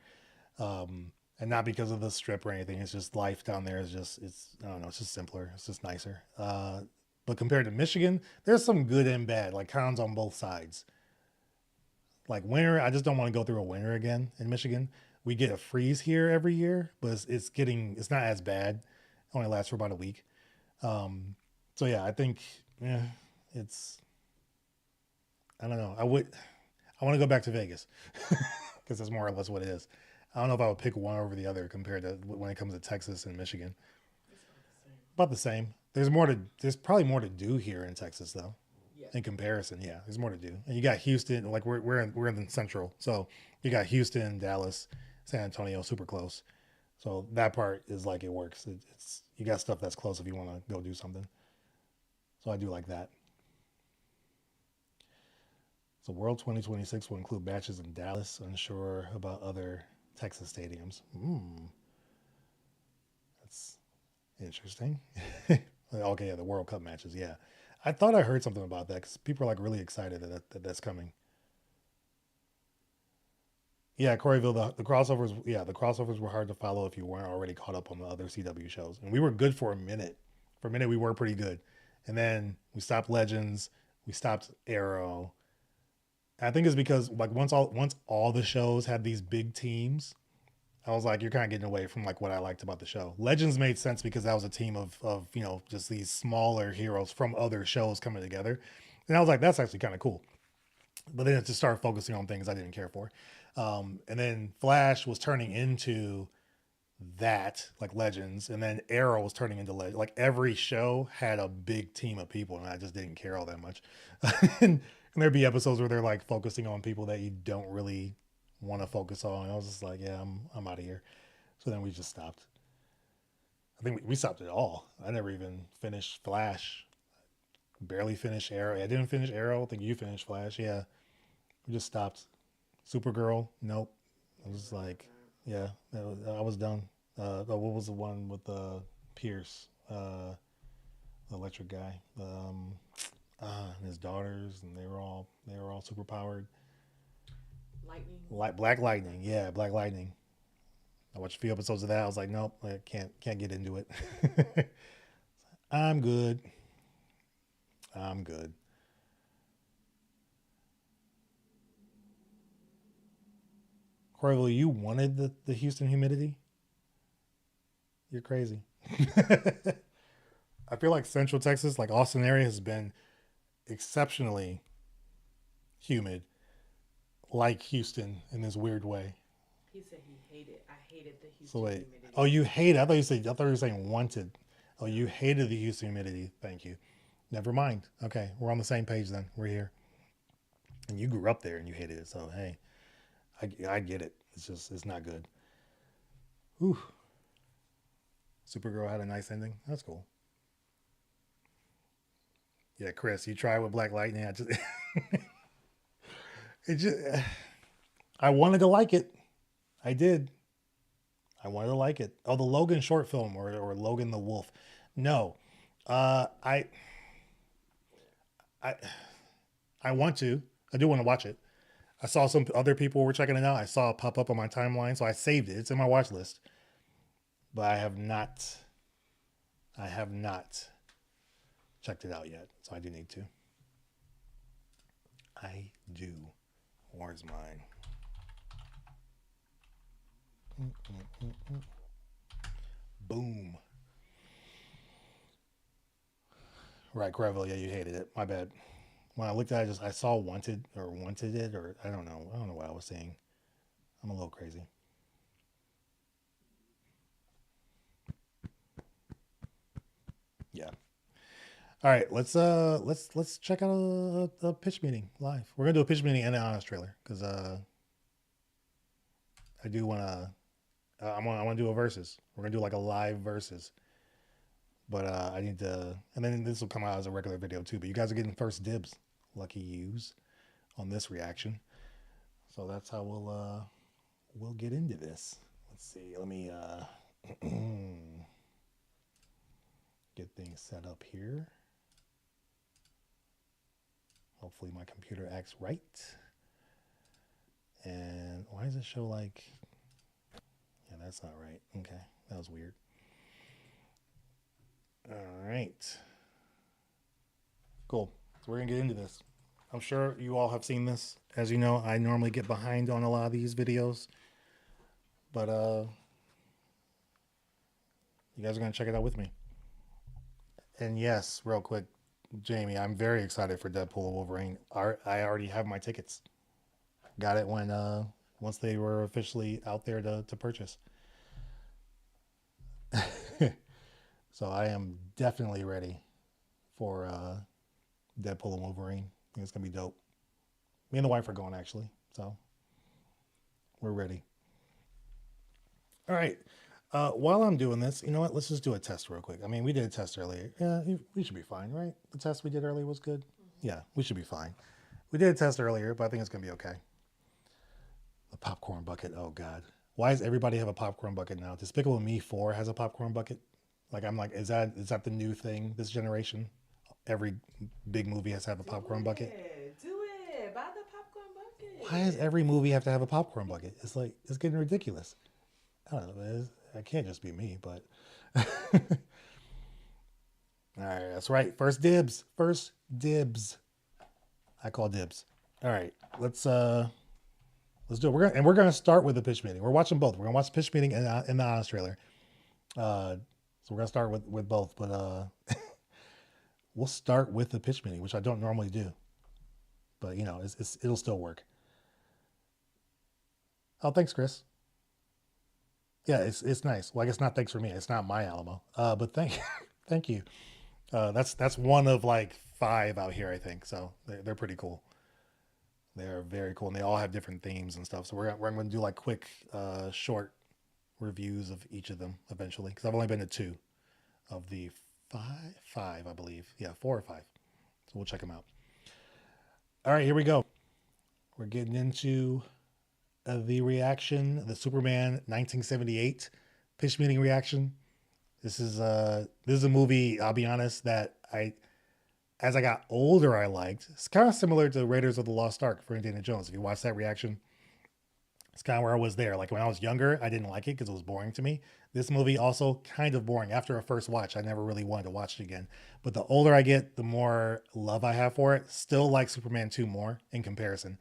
And not because of the strip or anything. It's just life down there is just I don't know. It's just simpler. It's just nicer. But compared to Michigan, there's some good and bad. Like cons on both sides. Like winter, I just don't want to go through a winter again in Michigan. We get a freeze here every year, but it's not as bad. It only lasts for about a week. So yeah, I think yeah, it's I don't know. I want to go back to Vegas because that's more or less what it is. I don't know if I would pick one over the other compared to when it comes to Texas and Michigan. It's About the same. There's probably more to do here in Texas though. yeah. In comparison, yeah, there's more to do. And you got Houston, like we're in the central, so you got Houston, Dallas, San Antonio, super close. So that part is like it works. It's you got stuff that's close if you want to go do something. So I do like that. So World 2026 will include matches in Dallas. Unsure about other Texas stadiums. That's interesting. Okay, yeah, the World Cup matches. Yeah, I thought I heard something about that because people are like really excited that that's coming. Yeah, Coreyville, the crossovers. Yeah, the crossovers were hard to follow if you weren't already caught up on the other CW shows. And we were good for a minute. For a minute, we were pretty good, and then we stopped Legends. We stopped Arrow. I think it's because like once all the shows had these big teams, I was like, you're kind of getting away from like what I liked about the show. Legends made sense because that was a team of just these smaller heroes from other shows coming together, and I was like, that's actually kind of cool. But then it just started focusing on things I didn't care for, and then Flash was turning into that like Legends, and then Arrow was turning into Legends. Like every show had a big team of people, and I just didn't care all that much. And there'd be episodes where they're like focusing on people that you don't really want to focus on. And I was just like, yeah, I'm out of here. So then we just stopped. I think we stopped it all. I never even finished Flash. Barely finished Arrow. I didn't finish Arrow. I think you finished Flash. Yeah, we just stopped. Supergirl. Nope. I was like, yeah, I was done. What was the one with Pierce, the electric guy, and his daughters, and they were all super powered. Lightning. Like Black Lightning, yeah, Black Lightning. I watched a few episodes of that. I was like, nope, I can't get into it. I'm good. I'm good. Corville, you wanted the Houston humidity? You're crazy. I feel like Central Texas, like Austin area, has been exceptionally humid, like Houston in this weird way. He said he hated. I hated the So Houston wait, humidity. oh, you hate it? I thought you were saying wanted. Oh, you hated the Houston humidity. Thank you. Never mind. Okay, we're on the same page then. We're here. And you grew up there and you hated it. So hey, I get it. It's not good. Whew. Supergirl had a nice ending. That's cool. Yeah, Chris, you tried with Black Lightning. It just, I wanted to like it. I did. I wanted to like it. Oh, the Logan short film or Logan the Wolf. No, I want to. I do want to watch it. I saw some other people were checking it out. I saw it pop up on my timeline, so I saved it. It's in my watch list, but I have not checked it out yet, so I do need to. I do. Where's mine? Boom. Right, Gravel. Yeah, you hated it. My bad. When I looked at it, I saw wanted it, or I don't know. I don't know what I was saying. I'm a little crazy. Yeah. All right, let's check out a pitch meeting live. We're gonna do a pitch meeting and an honest trailer because I do want to. I want to do a versus. We're gonna do like a live versus. But I need to, and then this will come out as a regular video too. But you guys are getting first dibs, lucky yous, on this reaction. So that's how we'll get into this. Let's see. Let me get things set up here. Hopefully my computer acts right. And why does it show like? Yeah, that's not right. Okay, that was weird. All right. Cool. So we're going to get into this. I'm sure you all have seen this. As you know, I normally get behind on a lot of these videos. But you guys are going to check it out with me. And yes, real quick, Jamie, I'm very excited for Deadpool and Wolverine. I already have my tickets. Got it when once they were officially out there to purchase. So I am definitely ready for Deadpool and Wolverine. I think it's going to be dope. Me and the wife are going, actually. So we're ready. All right. While I'm doing this, you know what? Let's just do a test real quick. I mean, we did a test earlier. Yeah, we should be fine, right? The test we did earlier was good. Yeah, we should be fine. We did a test earlier, but I think it's going to be okay. The popcorn bucket. Oh, God. Why does everybody have a popcorn bucket now? Despicable Me 4 has a popcorn bucket. Like, I'm like, is that the new thing this generation? Every big movie has to have a popcorn bucket. Do it. Buy the popcorn bucket. Why does every movie have to have a popcorn bucket? It's like, it's getting ridiculous. I don't know. It can't just be me, but. All right, that's right. First dibs. First dibs. I call dibs. All right, let's do it. We're gonna start with the pitch meeting. We're watching both. We're gonna watch the pitch meeting and the honest trailer. So we're gonna start with both, but we'll start with the pitch meeting, which I don't normally do, but you know, it'll still work. Oh, thanks, Chris. Yeah, it's nice. Well, I guess not thanks for me. It's not my Alamo. But thank you. That's one of like 5 out here, I think. So they're pretty cool. They're very cool, and they all have different themes and stuff. So we're going to do like quick, short reviews of each of them eventually, because I've only been to 2 of the five, I believe. Yeah, 4 or 5. So we'll check them out. All right, here we go. We're getting into the reaction, the Superman 1978 pitch meeting reaction. This is a movie, I'll be honest, that as I got older, I liked. It's kind of similar to Raiders of the Lost Ark for Indiana Jones. If you watch that reaction, it's kind of where I was there. Like when I was younger, I didn't like it because it was boring to me. This movie also kind of boring. After a first watch, I never really wanted to watch it again. But the older I get, the more love I have for it. Still like Superman 2 more in comparison.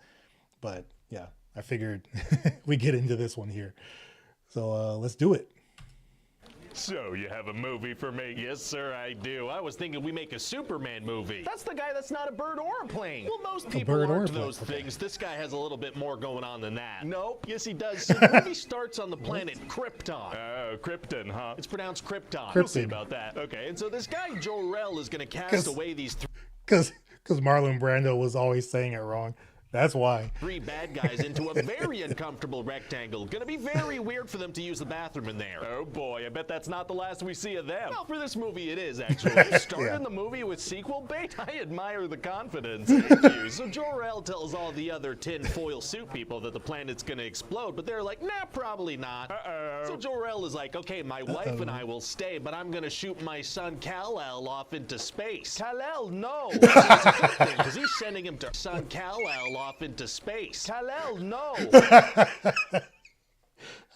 But yeah, I figured we get into this one here. So let's do it. So, you have a movie for me? Yes, sir, I do. I was thinking we make a Superman movie. That's the guy that's not a bird or a plane. Well, most people bird or a aren't plane. those things. This guy has a little bit more going on than that. Nope. Yes, he does. So the movie starts on the planet Krypton. Oh, Krypton, huh? It's pronounced Krypton. Krypton. We'll see about that. Okay, and so this guy, Jor-El, is going to cast away these Because Marlon Brando was always saying it wrong. That's why. 3 bad guys into a very uncomfortable rectangle. Gonna be very weird for them to use the bathroom in there. Oh boy, I bet that's not the last we see of them. Well, for this movie, it is actually. Starting Yeah. the movie with sequel bait, I admire the confidence. Thank you. So Jor-El tells all the other tinfoil suit people that the planet's gonna explode, but they're like, nah, probably not. So Jor-El is like, okay, my wife and I will stay, but I'm gonna shoot my son Kal-El off into space. Kal-El, no. Because he's sending him to son Kal-El off into space. Kal-El, no.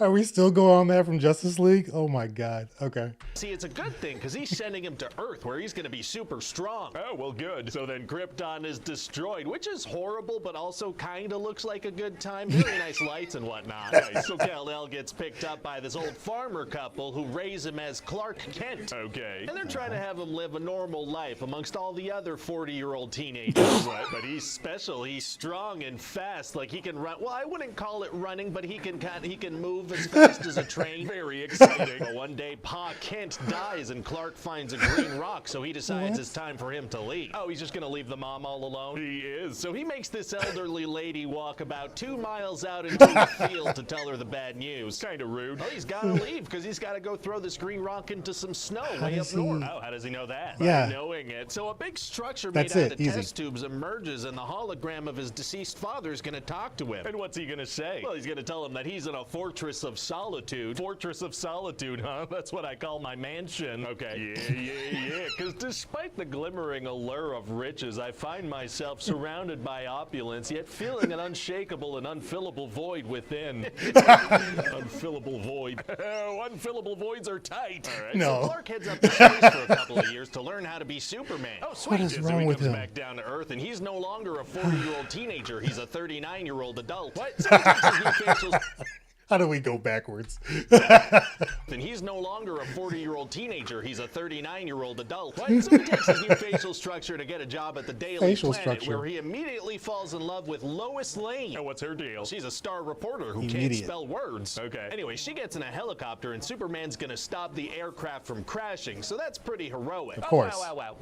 Are we still going on that from Justice League? Oh my God. Okay. See, it's a good thing because he's sending him to Earth where he's going to be super strong. Oh, well, good. So then Krypton is destroyed, which is horrible, but also kind of looks like a good time. Very nice lights and whatnot. So Kal-El gets picked up by this old farmer couple who raise him as Clark Kent. Okay. And they're trying to have him live a normal life amongst all the other 40-year-old teenagers. What? But he's special. He's strong and fast. Like he can run. Well, I wouldn't call it running, but he can move as fast as a train. Very exciting. But one day, Pa Kent dies and Clark finds a green rock, so he decides it's time for him to leave. Oh, he's just gonna leave the mom all alone? He is. So he makes this elderly lady walk about 2 miles out into the field to tell her the bad news. Kind of rude. Well, he's gotta leave because he's gotta go throw this green rock into some snow way up does he- north. Oh, how does he know that? Yeah. By knowing it. So a big structure That's made out it, of easy. test tubes emerges, and the hologram of his deceased father is gonna talk to him. And what's he gonna say? Well, he's gonna tell him that he's in a fortress of solitude. Fortress of Solitude, huh? That's what I call my mansion. Okay. Yeah. Because despite the glimmering allure of riches, I find myself surrounded by opulence, yet feeling an unshakable and unfillable void within. Unfillable void. Oh, unfillable voids are tight. All right. No. So Clark heads up to space for a couple of years to learn how to be Superman. Oh, sweet. What is So wrong he with comes him? back down to Earth, and he's no longer a 40-year-old teenager. He's a 39-year-old adult. What? So he takes his new facial How do we go backwards? and he's no longer a 40-year-old teenager. He's a 39-year-old adult. So he takes his new facial structure to get a job at the Daily Facial Planet, structure. where he immediately falls in love with Lois Lane. Oh, what's her deal? She's a star reporter who can't Immediate. spell words. Okay. Anyway, she gets in a helicopter, and Superman's gonna stop the aircraft from crashing, so that's pretty heroic. Of course. Oh, wow.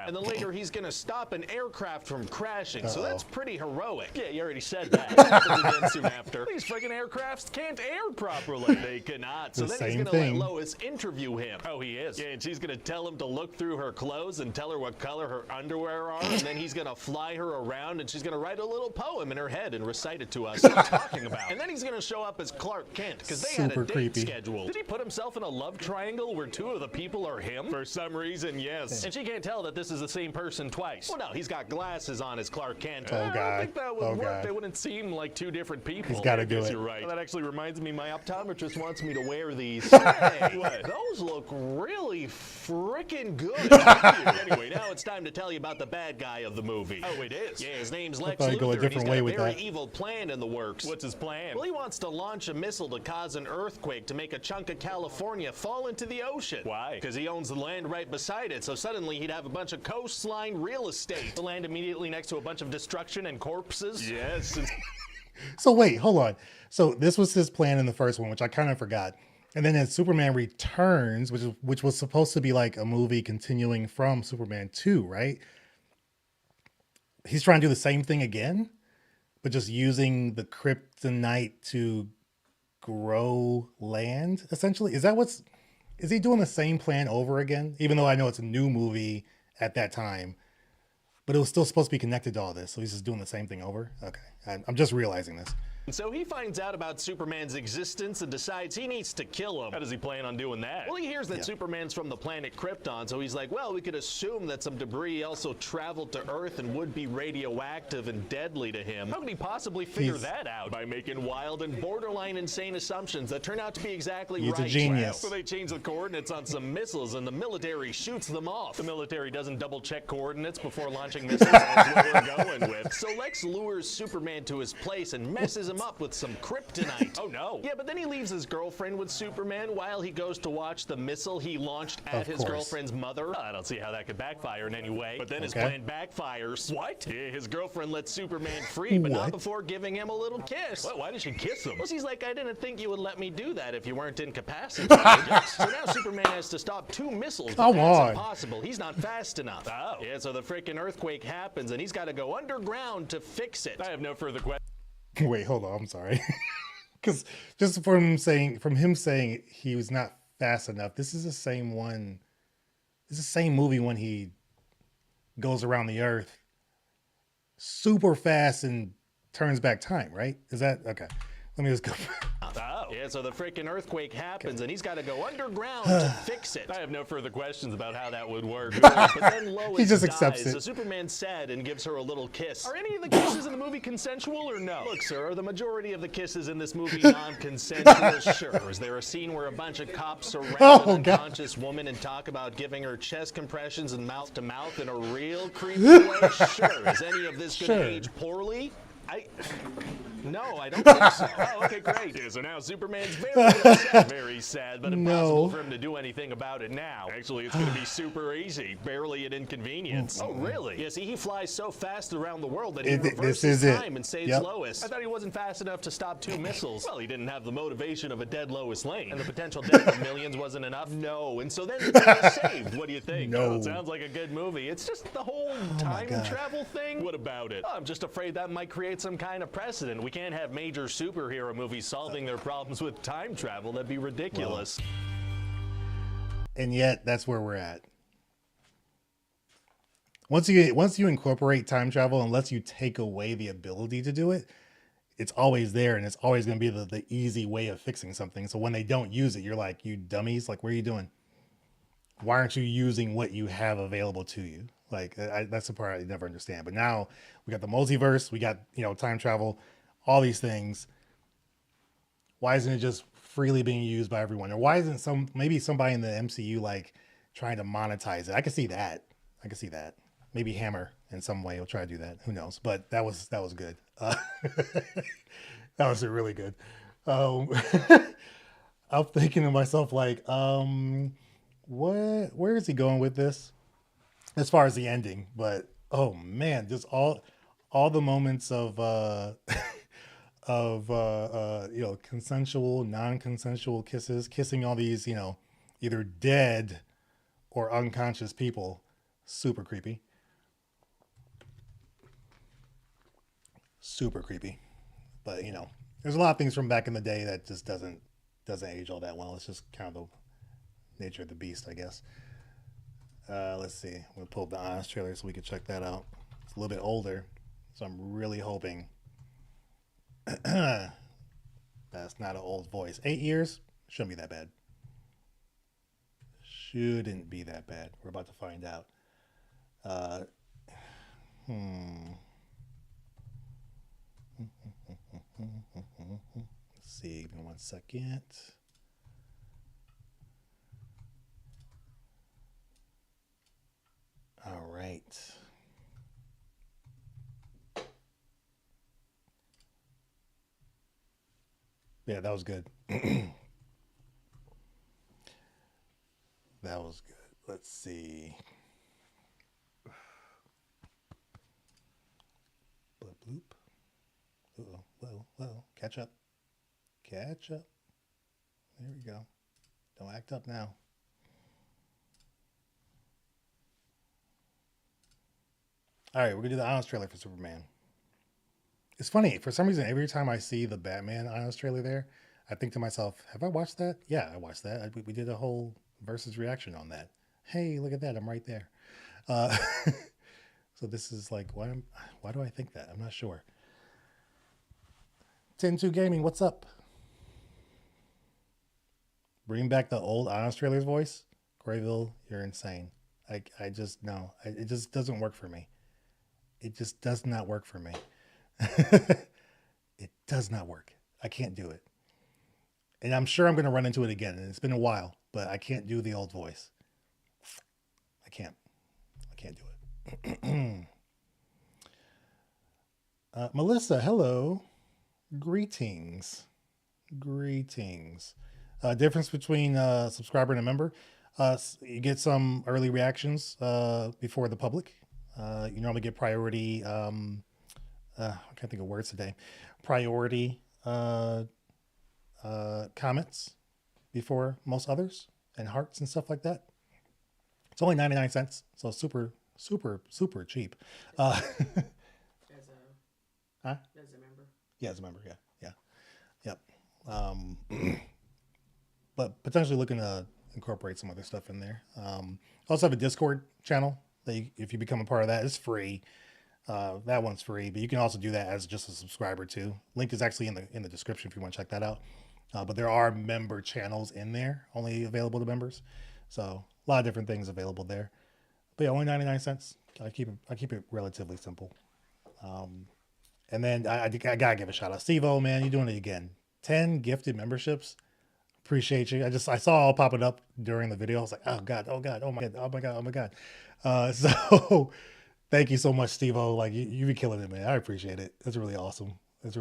And then later, he's gonna stop an aircraft from crashing, so that's pretty heroic. Yeah, you already said that. It happens again soon after. These fucking aircrafts can't air properly. They cannot. So The then he's same gonna thing. let Lois interview him. Oh, he is. Yeah, and she's gonna tell him to look through her clothes and tell her what color her underwear are, and then he's gonna fly her around, and she's gonna write a little poem in her head and recite it to us. What I'm talking about. And then he's gonna show up as Clark Kent because they had a Super date creepy. scheduled. Did he put himself in a love triangle where 2 of the people are him? For some reason, yes. And she can't tell that this is the same person twice. Well, no, he's got glasses on as Clark Kent. Oh, I don't God. think that would Oh, work. God. They wouldn't seem like 2 different people. He's gotta I do guess it. You're right. That actually reminds me, my optometrist wants me to wear these. Hey, those look really freaking good. Anyway, now it's time to tell you about the bad guy of the movie. Oh, it is? Yeah, his name's Lex thought Luthor, I'd go a and he's different got way a with very that. evil plan in the works. What's his plan? Well, he wants to launch a missile to cause an earthquake to make a chunk of California fall into the ocean. Why? Because he owns the land right beside it, so suddenly he'd have a bunch of coastline real estate. The land immediately next to a bunch of destruction and corpses. Yes. So wait, hold on. So this was his plan in the first one, which I kind of forgot. And then in Superman Returns, which was supposed to be like a movie continuing from Superman 2, right? He's trying to do the same thing again, but just using the kryptonite to grow land, essentially. Is he doing the same plan over again? Even though I know it's a new movie at that time, but it was still supposed to be connected to all this. So he's just doing the same thing over? Okay. I'm just realizing this. And so he finds out about Superman's existence and decides he needs to kill him. How does he plan on doing that? Well, he hears that Superman's from the planet Krypton, so he's like, well, we could assume that some debris also traveled to Earth and would be radioactive and deadly to him. How could he possibly figure He's- that out? By making wild and borderline insane assumptions that turn out to be exactly He's a right. genius. So they change the coordinates on some missiles, and the military shoots them off. The military doesn't double-check coordinates before launching missiles. That's what we're going with. So Lex lures Superman to his place and messes him him up with some kryptonite. Oh no. Yeah, but then he leaves his girlfriend with Superman while he goes to watch the missile he launched at Of his course. girlfriend's mother. I don't see how that could backfire in any way. But then his plan backfires. What? Yeah, his girlfriend lets Superman free, but not What? before giving him a little kiss. What? Why did she kiss him? Well, she's like, I didn't think you would let me do that if you weren't incapacitated. So now Superman has to stop 2 missiles. But Come that's on. impossible. He's not fast enough. Oh. Yeah, so the freaking earthquake happens, and he's got to go underground to fix it. I have no further questions. Wait, hold on. I'm sorry. Because just from him saying he was not fast enough, this is the same one. It's the same movie when he goes around the earth super fast and turns back time, right? Is that okay? Let me just go. Oh. Yeah, so the freaking earthquake happens, and he's got to go underground to fix it. I have no further questions about how that would work. But then Lois He just accepts dies, it. so Superman's sad and gives her a little kiss. Are any of the kisses in the movie consensual or no? Look, sir, are the majority of the kisses in this movie non-consensual? Sure. Is there a scene where a bunch of cops surround Oh, an God. unconscious woman and talk about giving her chest compressions and mouth-to-mouth in a real creepy way? Sure. Is any of this going to Sure. age poorly? No, I don't think so. Oh, okay, great. Yeah, so now Superman's very upset. Very sad, but impossible No. for him to do anything about it now. Actually, it's going to be super easy. Barely an inconvenience. Oh, really? Yeah, see, he flies so fast around the world that he This reverses is it. time and saves Yep. Lois. I thought he wasn't fast enough to stop 2 missiles. Well, he didn't have the motivation of a dead Lois Lane. And the potential death of millions wasn't enough? No. And so then the day was saved. What do you think? No. Oh, it sounds like a good movie. It's just the whole time God. travel thing. What about it? I'm just afraid that might create some kind of precedent. We can't have major superhero movies solving their problems with time travel. That'd be ridiculous. And yet that's where we're at. Once you incorporate time travel, unless you take away the ability to do it, it's always there, and it's always going to be the easy way of fixing something. So when they don't use it, you're like, you dummies, like, what are you doing? Why aren't you using what you have available to you? Like, that's the part I never understand. But now we got the multiverse, we got, time travel, all these things. Why isn't it just freely being used by everyone? Or why isn't maybe somebody in the MCU like trying to monetize it? I can see that. Maybe Hammer in some way will try to do that. Who knows? But that was good. That was really good. I'm thinking to myself like, where is he going with this? As far as the ending, but oh man, just all the moments of consensual, non-consensual kisses, kissing all these, either dead or unconscious people. Super creepy. But there's a lot of things from back in the day that just doesn't age all that well. It's just kind of the nature of the beast, I guess. Let's see. We'll pull up the Honest trailer so we can check that out. It's a little bit older, so I'm really hoping that's not an old voice. 8 years? Shouldn't be that bad. We're about to find out. Let's see. Give me 1 second. All right. Yeah, that was good. That was good. Let's see. Bloop, bloop. Uh-oh. Whoa. Catch up. There we go. Don't act up now. All right, we're going to do the Honest trailer for Superman. It's funny. For some reason, every time I see the Batman Honest trailer there, I think to myself, have I watched that? Yeah, I watched that. We did a whole versus reaction on that. Hey, look at that. I'm right there. So this is like, why do I think that? I'm not sure. 10-2 Gaming, what's up? Bring back the old Honest trailers voice? Grayville, you're insane. I just, no. It just doesn't work for me. It just does not work for me. It does not work. I can't do it. And I'm sure I'm going to run into it again. And it's been a while, but I can't do the old voice. I can't do it. Melissa, hello. Greetings. Difference between subscriber and a member. You get some early reactions before the public. You normally get priority. I can't think of words today. Priority comments before most others, and hearts and stuff like that. It's only 99 cents, so super cheap. As a Huh? as a member. Yeah, as a member. Yeah. Yep. But potentially looking to incorporate some other stuff in there. Also have a Discord channel that if you become a part of that, it's free. That one's free, but you can also do that as just a subscriber too. Link is actually in the description if you want to check that out. But there are member channels in there, only available to members. So a lot of different things available there. But yeah, only 99 cents. I keep it relatively simple. And then I gotta give a shout out, Steve-O, man, you're doing it again. 10 gifted memberships. Appreciate you. I saw all popping up during the video. I was like, oh god, oh my god. So thank you so much, Steve-O. Like you be killing it, man. I appreciate it. It's really awesome. And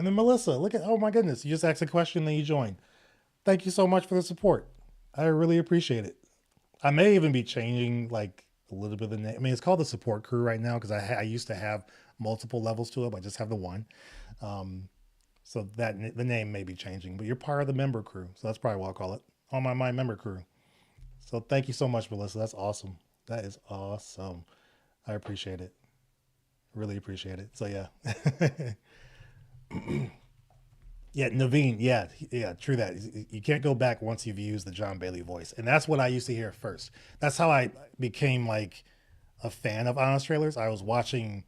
then Melissa, look at, oh my goodness, you just asked a question, then you joined. Thank you so much for the support. I really appreciate it. I may even be changing like a little bit of the name. I mean, it's called the support crew right now because I used to have multiple levels to it, but I just have the one. So that the name may be changing, but you're part of the member crew. So that's probably what I'll call it. On my member crew. So thank you so much, Melissa. That's awesome. That is awesome. I appreciate it. Really appreciate it. So yeah. Yeah, Naveen. Yeah, true that. You can't go back once you've used the John Bailey voice. And that's what I used to hear first. That's how I became like a fan of Honest Trailers. I was watching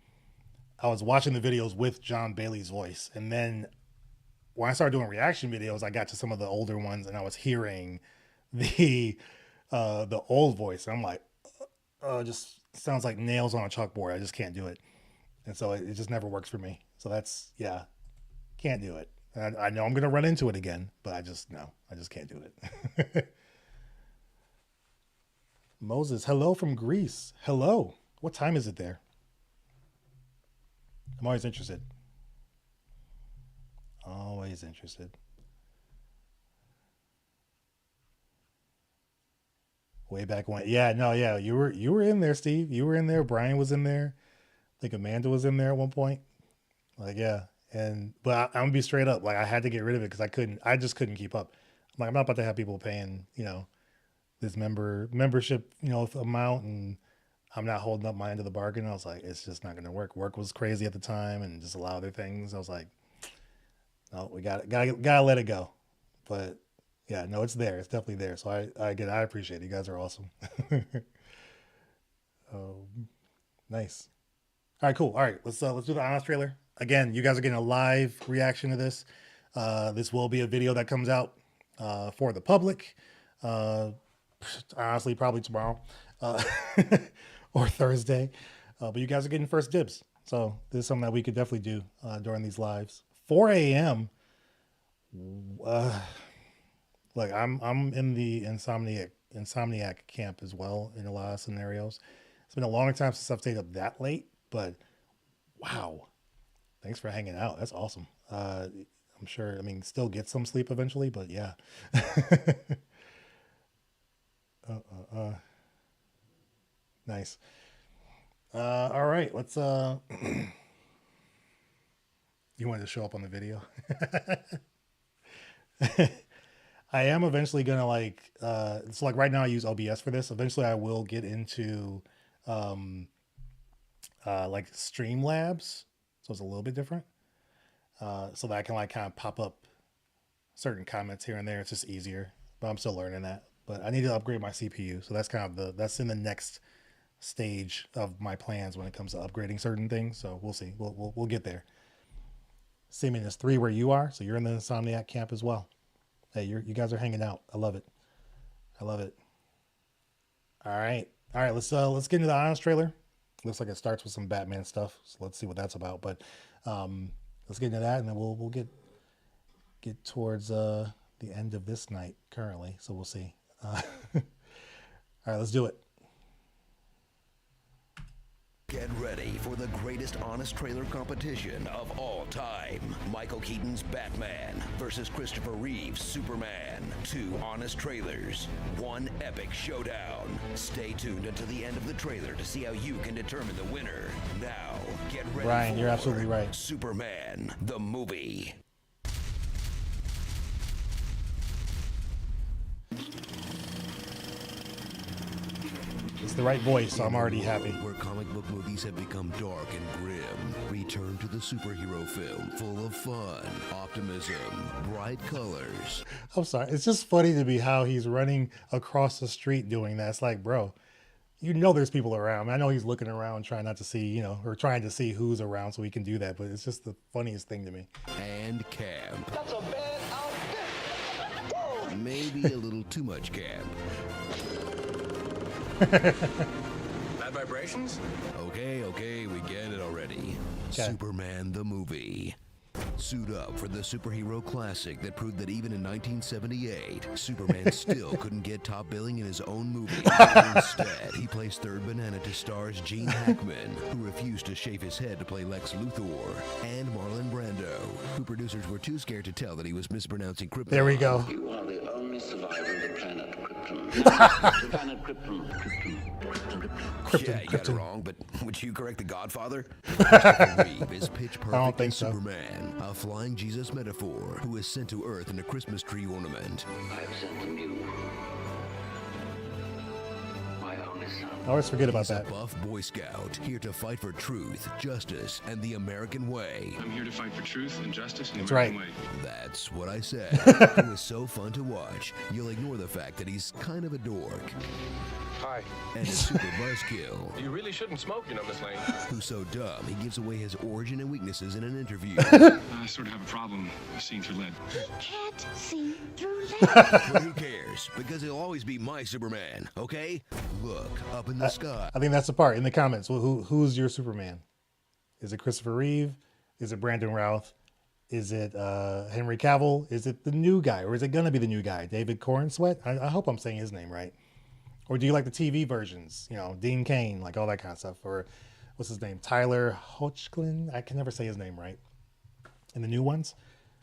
the videos with John Bailey's voice. And then when I started doing reaction videos, I got to some of the older ones and I was hearing the old voice. And I'm like, it just sounds like nails on a chalkboard. I just can't do it. And so it just never works for me. So that's, yeah, can't do it. And I know I'm going to run into it again, but I just can't do it. Moses, hello from Greece. Hello. What time is it there? I'm always interested. Always interested. Way back when. Yeah, no, yeah. You were in there, Steve. You were in there. Brian was in there. I think Amanda was in there at one point. Like, yeah. But I'm gonna be straight up. Like, I had to get rid of it because I just couldn't keep up. I'm like, I'm not about to have people paying, this membership, amount, and I'm not holding up my end of the bargain. I was like, it's just not gonna work. Work was crazy at the time, and just a lot of other things. I was like, no, we gotta let it go. But yeah, no, it's there. It's definitely there. So I appreciate it. You guys are awesome. Nice. All right, cool. All right, let's do the Honest trailer. Again, you guys are getting a live reaction to this. This will be a video that comes out for the public. Honestly, probably tomorrow or Thursday. But you guys are getting first dibs. So this is something that we could definitely do during these lives. 4 a.m. Like I'm in the insomniac camp as well in a lot of scenarios. It's been a long time since I've stayed up that late, but wow. Thanks for hanging out. That's awesome. I'm sure, still get some sleep eventually, but yeah. Nice. All right, let's, you wanted to show up on the video? I am eventually going to it's like right now I use OBS for this. Eventually I will get into, like Streamlabs. So it's a little bit different. So that I can kind of pop up certain comments here and there. It's just easier, but I'm still learning that. But I need to upgrade my CPU. So that's that's in the next stage of my plans when it comes to upgrading certain things. So we'll see. We'll get there. Seeming is 3 where you are. So you're in the Insomniac camp as well. Hey, you guys are hanging out. I love it. All right. Let's get into the Honest trailer. Looks like it starts with some Batman stuff, so let's see what that's about. But let's get into that, and then we'll get towards the end of this night currently. So we'll see. All right, let's do it. Get Get ready for the greatest honest trailer competition of all time. Michael Keaton's Batman versus Christopher Reeve's Superman. 2 honest trailers, 1 epic showdown. Stay tuned until the end of the trailer to see how you can determine the winner. Now, get ready Brian, for you're absolutely right. Superman, the movie. It's the right voice, so I'm already happy. Where comic book movies have become dark and grim, return to the superhero film full of fun, optimism, bright colors. I'm sorry. It's just funny to me how he's running across the street doing that. It's like, bro, you know there's people around. I know he's looking around trying not to see, you know, or trying to see who's around so he can do that, but it's just the funniest thing to me. And camp. That's a bad outfit. Maybe a little too much camp. Bad vibrations? Okay, we get it already. Okay. Superman the movie. Suit up for the superhero classic that proved that even in 1978, Superman still couldn't get top billing in his own movie. Instead, he placed third banana to stars Gene Hackman, who refused to shave his head to play Lex Luthor, and Marlon Brando, who producers were too scared to tell that he was mispronouncing Krypton. There we go. You are the only survivor of the planet Krypton. The planet Krypton. Yeah, you got it wrong, but would you correct the Godfather? Christopher Reeve is pitch perfect I don't think as so. Superman, a flying Jesus metaphor who is sent to Earth in a Christmas tree ornament. I have sent them you. My only son. I always forget about He's a that. buff Boy Scout, here to fight for truth, justice, and the American way. I'm here to fight for truth and justice in the That's American right. way. That's what I said. He was so fun to watch, you'll ignore the fact that he's kind of a dork. Hi. And a super buzzkill, You really shouldn't smoke, Miss Lane. who's so dumb he gives away his origin and weaknesses in an interview. I sort of have a problem seeing through lead. Can't see through lead. But who cares? Because he'll always be my Superman, okay? Look, up in the sky. I think that's the part in the comments. Well, who's your Superman? Is it Christopher Reeve? Is it Brandon Routh? Is it Henry Cavill? Is it the new guy? Or is it going to be the new guy? David Cornsweet? I hope I'm saying his name right. Or do you like the TV versions? You know, Dean Cain, like all that kind of stuff. Or what's his name? Tyler Hoechlin? I can never say his name right. In the new ones?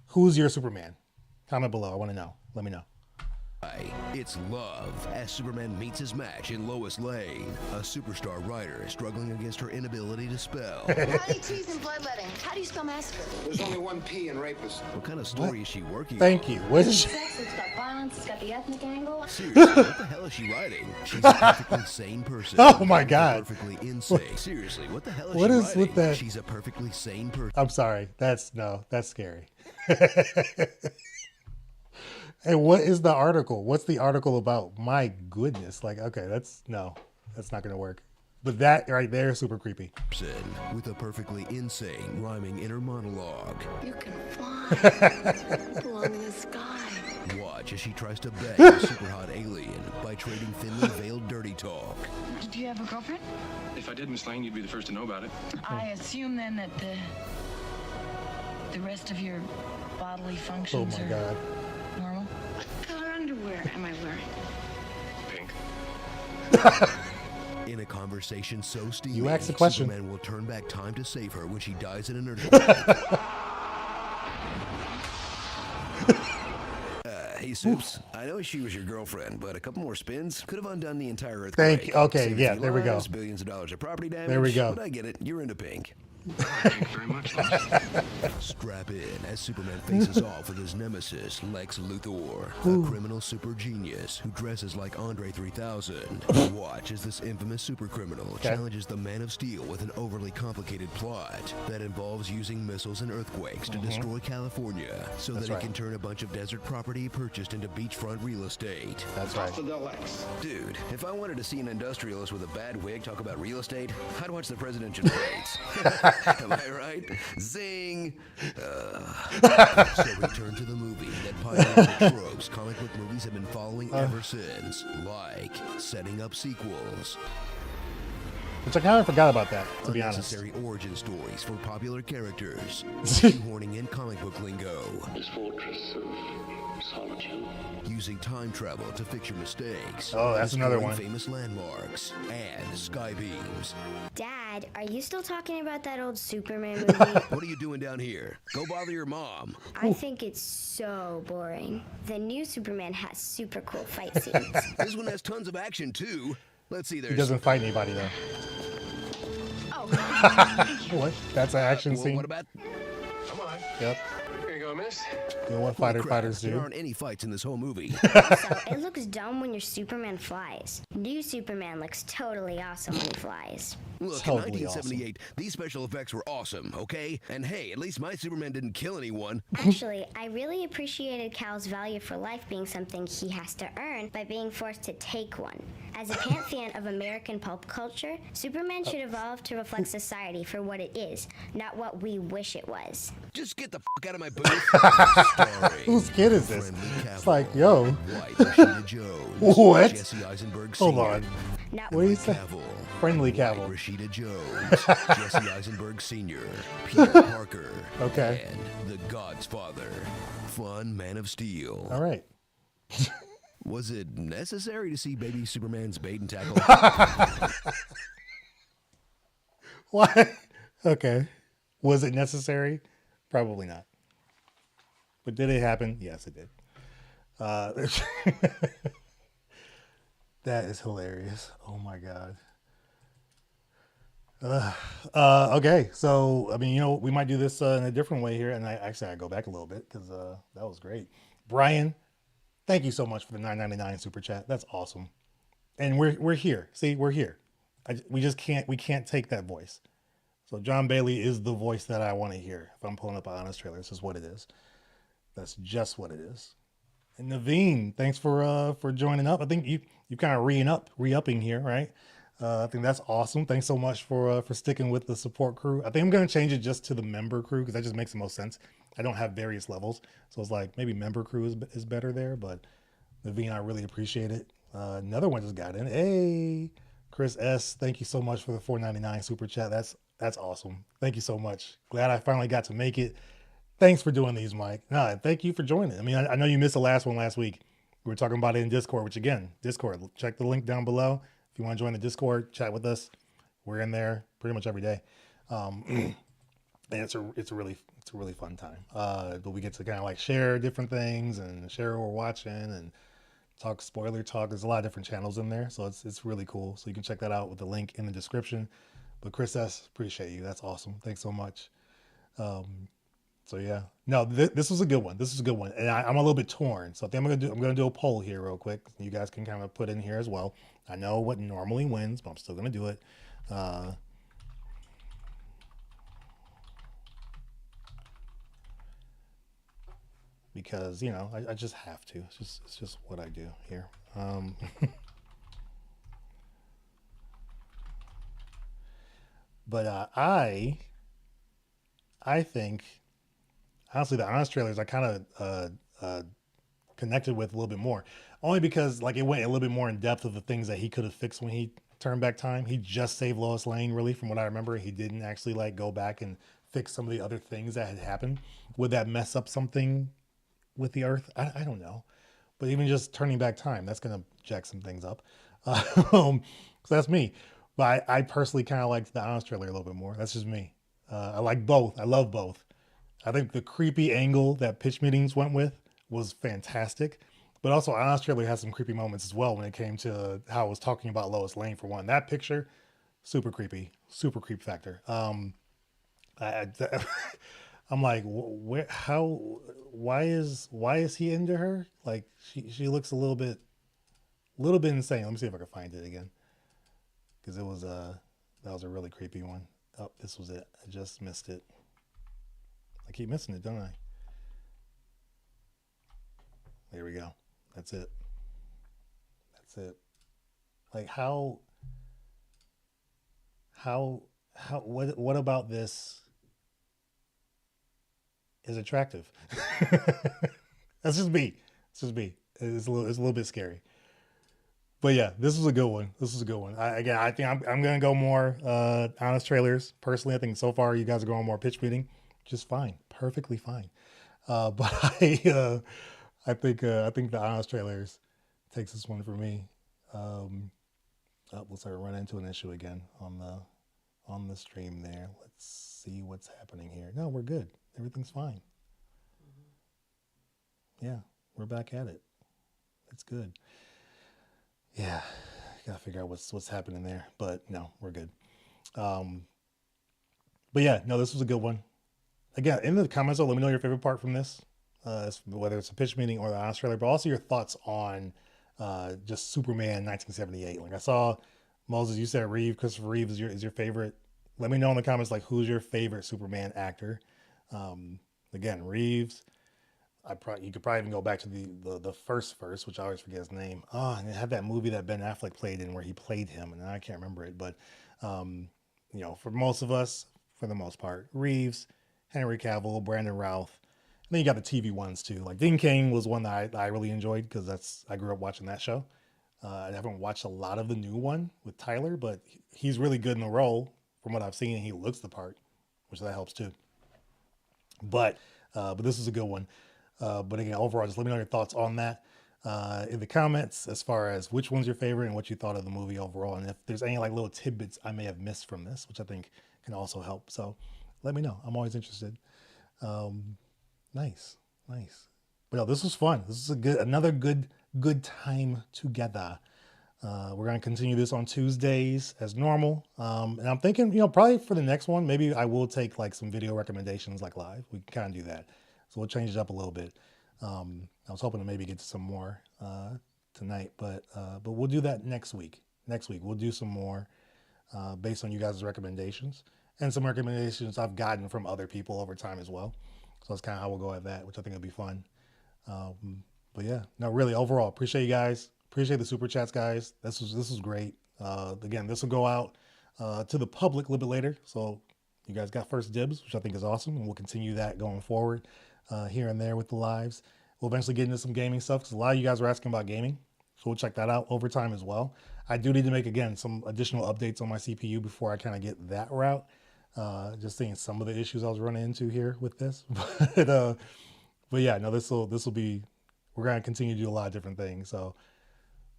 Who's your Superman? Comment below. I want to know. Let me know. It's love as Superman meets his match in Lois Lane, a superstar writer struggling against her inability to spell. Honey, cheese, and bloodletting. How do you spell massacre? There's only one P in rapist. What kind of story is she working Thank on? you. What is she? Sex, it's got violence, it's got the ethnic angle. Seriously, what the hell is she writing? She's a perfectly sane person. Oh my God. Perfectly insane. Seriously, what the hell is What she is writing? with that? She's a perfectly sane person. I'm sorry. That's scary. And what is the article? What's the article about? My goodness. Like, okay, that's not going to work. But that right there is super creepy. With a perfectly insane rhyming inner monologue. You can fly. Belong in the sky. Watch as she tries to bang a super hot alien by trading thinly veiled dirty talk. Do you have a girlfriend? If I did, Miss Lane, you'd be the first to know about it. I assume then that the rest of your bodily Oh functions my are God. normal. What color underwear am I wearing? Pink. In a conversation so steamy, You asked the question. Superman will turn back time to save her when she dies in an earthquake. Hey, Soups, I know she was your girlfriend, but a couple more spins could have undone the entire earthquake. Thank you. Okay, Saved a yeah, few there we go. lives, billions of dollars of property damage. There we go. But I get it. You're into pink. Thank you very much, Lois. Strap in as Superman faces off with his nemesis, Lex Luthor, a criminal super genius who dresses like Andre 3000. Watch as this infamous super criminal challenges the Man of Steel with an overly complicated plot that involves using missiles and earthquakes to destroy California so that he right. can turn a bunch of desert property he purchased into beachfront real estate. That's right. Costa del X. Dude, if I wanted to see an industrialist with a bad wig talk about real estate, I'd watch the presidential debates. Am I right? Zing! So return to the movie that pioneered the tropes comic book movies have been following ever since, like setting up sequels, which I kind of forgot about that, to be honest. Unnecessary origin stories for popular characters. Shoehorning in comic book lingo. This fortress of solitude. Using time travel to fix your mistakes. Oh, that's another destroying one. Famous landmarks and sky beams. Dad, are you still talking about that old Superman movie? What are you doing down here? Go bother your mom. I think it's so boring. The new Superman has super cool fight scenes. This one has tons of action too. Let's see. He There's. doesn't fight anybody though. Oh, What? That's an action Well, scene. what about? Come on. Yep. Here you go, miss. You know what Crap, fighters there do? aren't any fights in this whole movie. so it looks dumb when your Superman flies. New Superman looks totally awesome when he flies. Look, Totally in 1978, these special effects were awesome, okay? And hey, at least my Superman didn't kill anyone. Actually, I really appreciated Cal's value for life being something he has to earn by being forced to take one. As a pantheon of American pulp culture, Superman should evolve to reflect society for what it is, not what we wish it was. Just get the fuck out of my booth. Starring Whose kid is this? Friendly It's Cavill, like, yo, White Rashida Jones, What? Jesse Eisenberg hold Sr., on. Not What do you say? Cavill, Friendly White Cavill. Rashida Jones, Jesse Eisenberg Sr., Peter Parker, Okay. and the God's Father, Fun Man of Steel. All right. Was it necessary to see baby Superman's bait and tackle? What? Okay. Was it necessary? Probably not. But did it happen? Yes, it did. That is hilarious. Oh my god. Okay, so I mean, you know, we might do this in a different way here, and I go back a little bit because that was great. Brian, thank you so much for the $9.99 super chat. That's awesome. And we're here. See, we're here. We can't take that voice. So John Bailey is the voice that I want to hear. If I'm pulling up an honest trailer, this is what it is. That's just what it is. And Naveen, thanks for joining up. I think you kind of re-upping here, right? I think that's awesome. Thanks so much for sticking with the support crew. I think I'm going to change it just to the member crew because that just makes the most sense. I don't have various levels, so it's like maybe member crew is better there. But Naveen, I really appreciate it. Another one just got in. Hey, Chris S. Thank you so much for the $4.99 super chat. That's awesome. Thank you so much. Glad I finally got to make it. Thanks for doing these, Mike. No, thank you for joining. I mean, I know you missed the last one last week. We were talking about it in Discord, which again, Discord, check the link down below. If you want to join the Discord, chat with us. We're in there pretty much every day. And it's a really fun time. But we get to kind of like share different things and share what we're watching and talk spoiler talk. There's a lot of different channels in there. So it's really cool. So you can check that out with the link in the description. But Chris S., appreciate you. That's awesome. Thanks so much. So yeah, no, this was a good one. This is a good one, and I'm a little bit torn. So I think I'm gonna do a poll here real quick. You guys can kind of put in here as well. I know what normally wins, but I'm still gonna do it. Because you know, I just have to. It's just what I do here. But I think. Honestly, the honest trailers I kind of connected with a little bit more, only because like it went a little bit more in depth of the things that he could have fixed when he turned back time. He just saved Lois Lane, really, from what I remember. He didn't actually like go back and fix some of the other things that had happened. Would that mess up something with the Earth? I don't know, but even just turning back time, that's gonna jack some things up. So that's me. But I personally kind of liked the honest trailer a little bit more. That's just me. I like both. I love both. I think the creepy angle that Pitch Meetings went with was fantastic, but also Honest Trailer has some creepy moments as well when it came to how I was talking about Lois Lane for one. That picture, super creepy, super creep factor. I'm like, where, how, why is he into her? Like she looks a little bit insane. Let me see if I can find it again, because it was that was a really creepy one. Oh, this was it. I just missed it. I keep missing it, don't I? There we go. That's it. That's it. Like what about this is attractive? That's just me. It's just me. It's a little bit scary. But yeah, this was a good one. This was a good one. I think I'm gonna go more honest trailers. Personally, I think so far you guys are going more pitch meeting, just fine, perfectly fine. But I think the honest trailers takes this one for me. Looks like I run into an issue again on the stream there. Let's see what's happening here. No, we're good. Everything's fine. Yeah, we're back at it. It's good. Yeah, gotta figure out what's happening there, but no, we're good. But yeah, no, this was a good one. Again, in the comments, let me know your favorite part from this, whether it's a pitch meeting or the honest trailer, but also your thoughts on just Superman 1978. Like I saw Moses, you said Christopher Reeve is your favorite. Let me know in the comments, like, who's your favorite Superman actor. Again, Reeves. You could probably even go back to the first, which I always forget his name. Oh, and it had that movie that Ben Affleck played in where he played him, and I can't remember it. But for most of us, for the most part, Reeves, Henry Cavill, Brandon Routh. And then you got the TV ones too. Like Dean Cain was one that I really enjoyed because I grew up watching that show. I haven't watched a lot of the new one with Tyler, but he's really good in the role from what I've seen. He looks the part, which that helps too. But this is a good one. But again, overall, just let me know your thoughts on that in the comments as far as which one's your favorite and what you thought of the movie overall. And if there's any like little tidbits I may have missed from this, which I think can also help. So let me know. I'm always interested. Nice. But no, this was fun. This is another good time together. We're going to continue this on Tuesdays as normal. And I'm thinking, probably for the next one, maybe I will take like some video recommendations like live. We can kind of do that. So we'll change it up a little bit. I was hoping to maybe get to some more tonight, but we'll do that next week. Next week, we'll do some more based on you guys' recommendations and some recommendations I've gotten from other people over time as well. So that's kind of how we'll go at that, which I think will be fun. But yeah, no, really overall, appreciate you guys. Appreciate the super chats, guys. This was great. Again, this will go out to the public a little bit later. So you guys got first dibs, which I think is awesome. And we'll continue that going forward here and there with the lives. We'll eventually get into some gaming stuff because a lot of you guys were asking about gaming. So we'll check that out over time as well. I do need to make, again, some additional updates on my CPU before I kind of get that route. Just seeing some of the issues I was running into here with this. But yeah, no, this will be, we're going to continue to do a lot of different things. So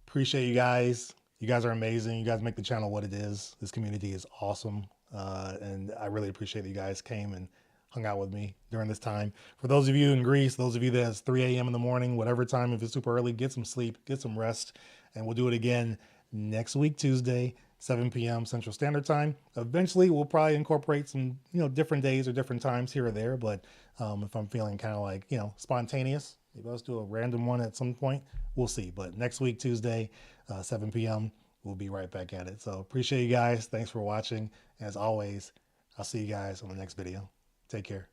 appreciate you guys. You guys are amazing. You guys make the channel what it is. This community is awesome. And I really appreciate that you guys came and hung out with me during this time. For those of you in Greece, those of you that it's 3 a.m. in the morning, whatever time, if it's super early, get some sleep, get some rest, and we'll do it again next week, Tuesday, 7 p.m. Central Standard Time. Eventually, we'll probably incorporate some, different days or different times here or there. But if I'm feeling kind of like, spontaneous, maybe let's do a random one at some point. We'll see. But next week, Tuesday, 7 p.m., we'll be right back at it. So appreciate you guys. Thanks for watching. As always, I'll see you guys on the next video. Take care.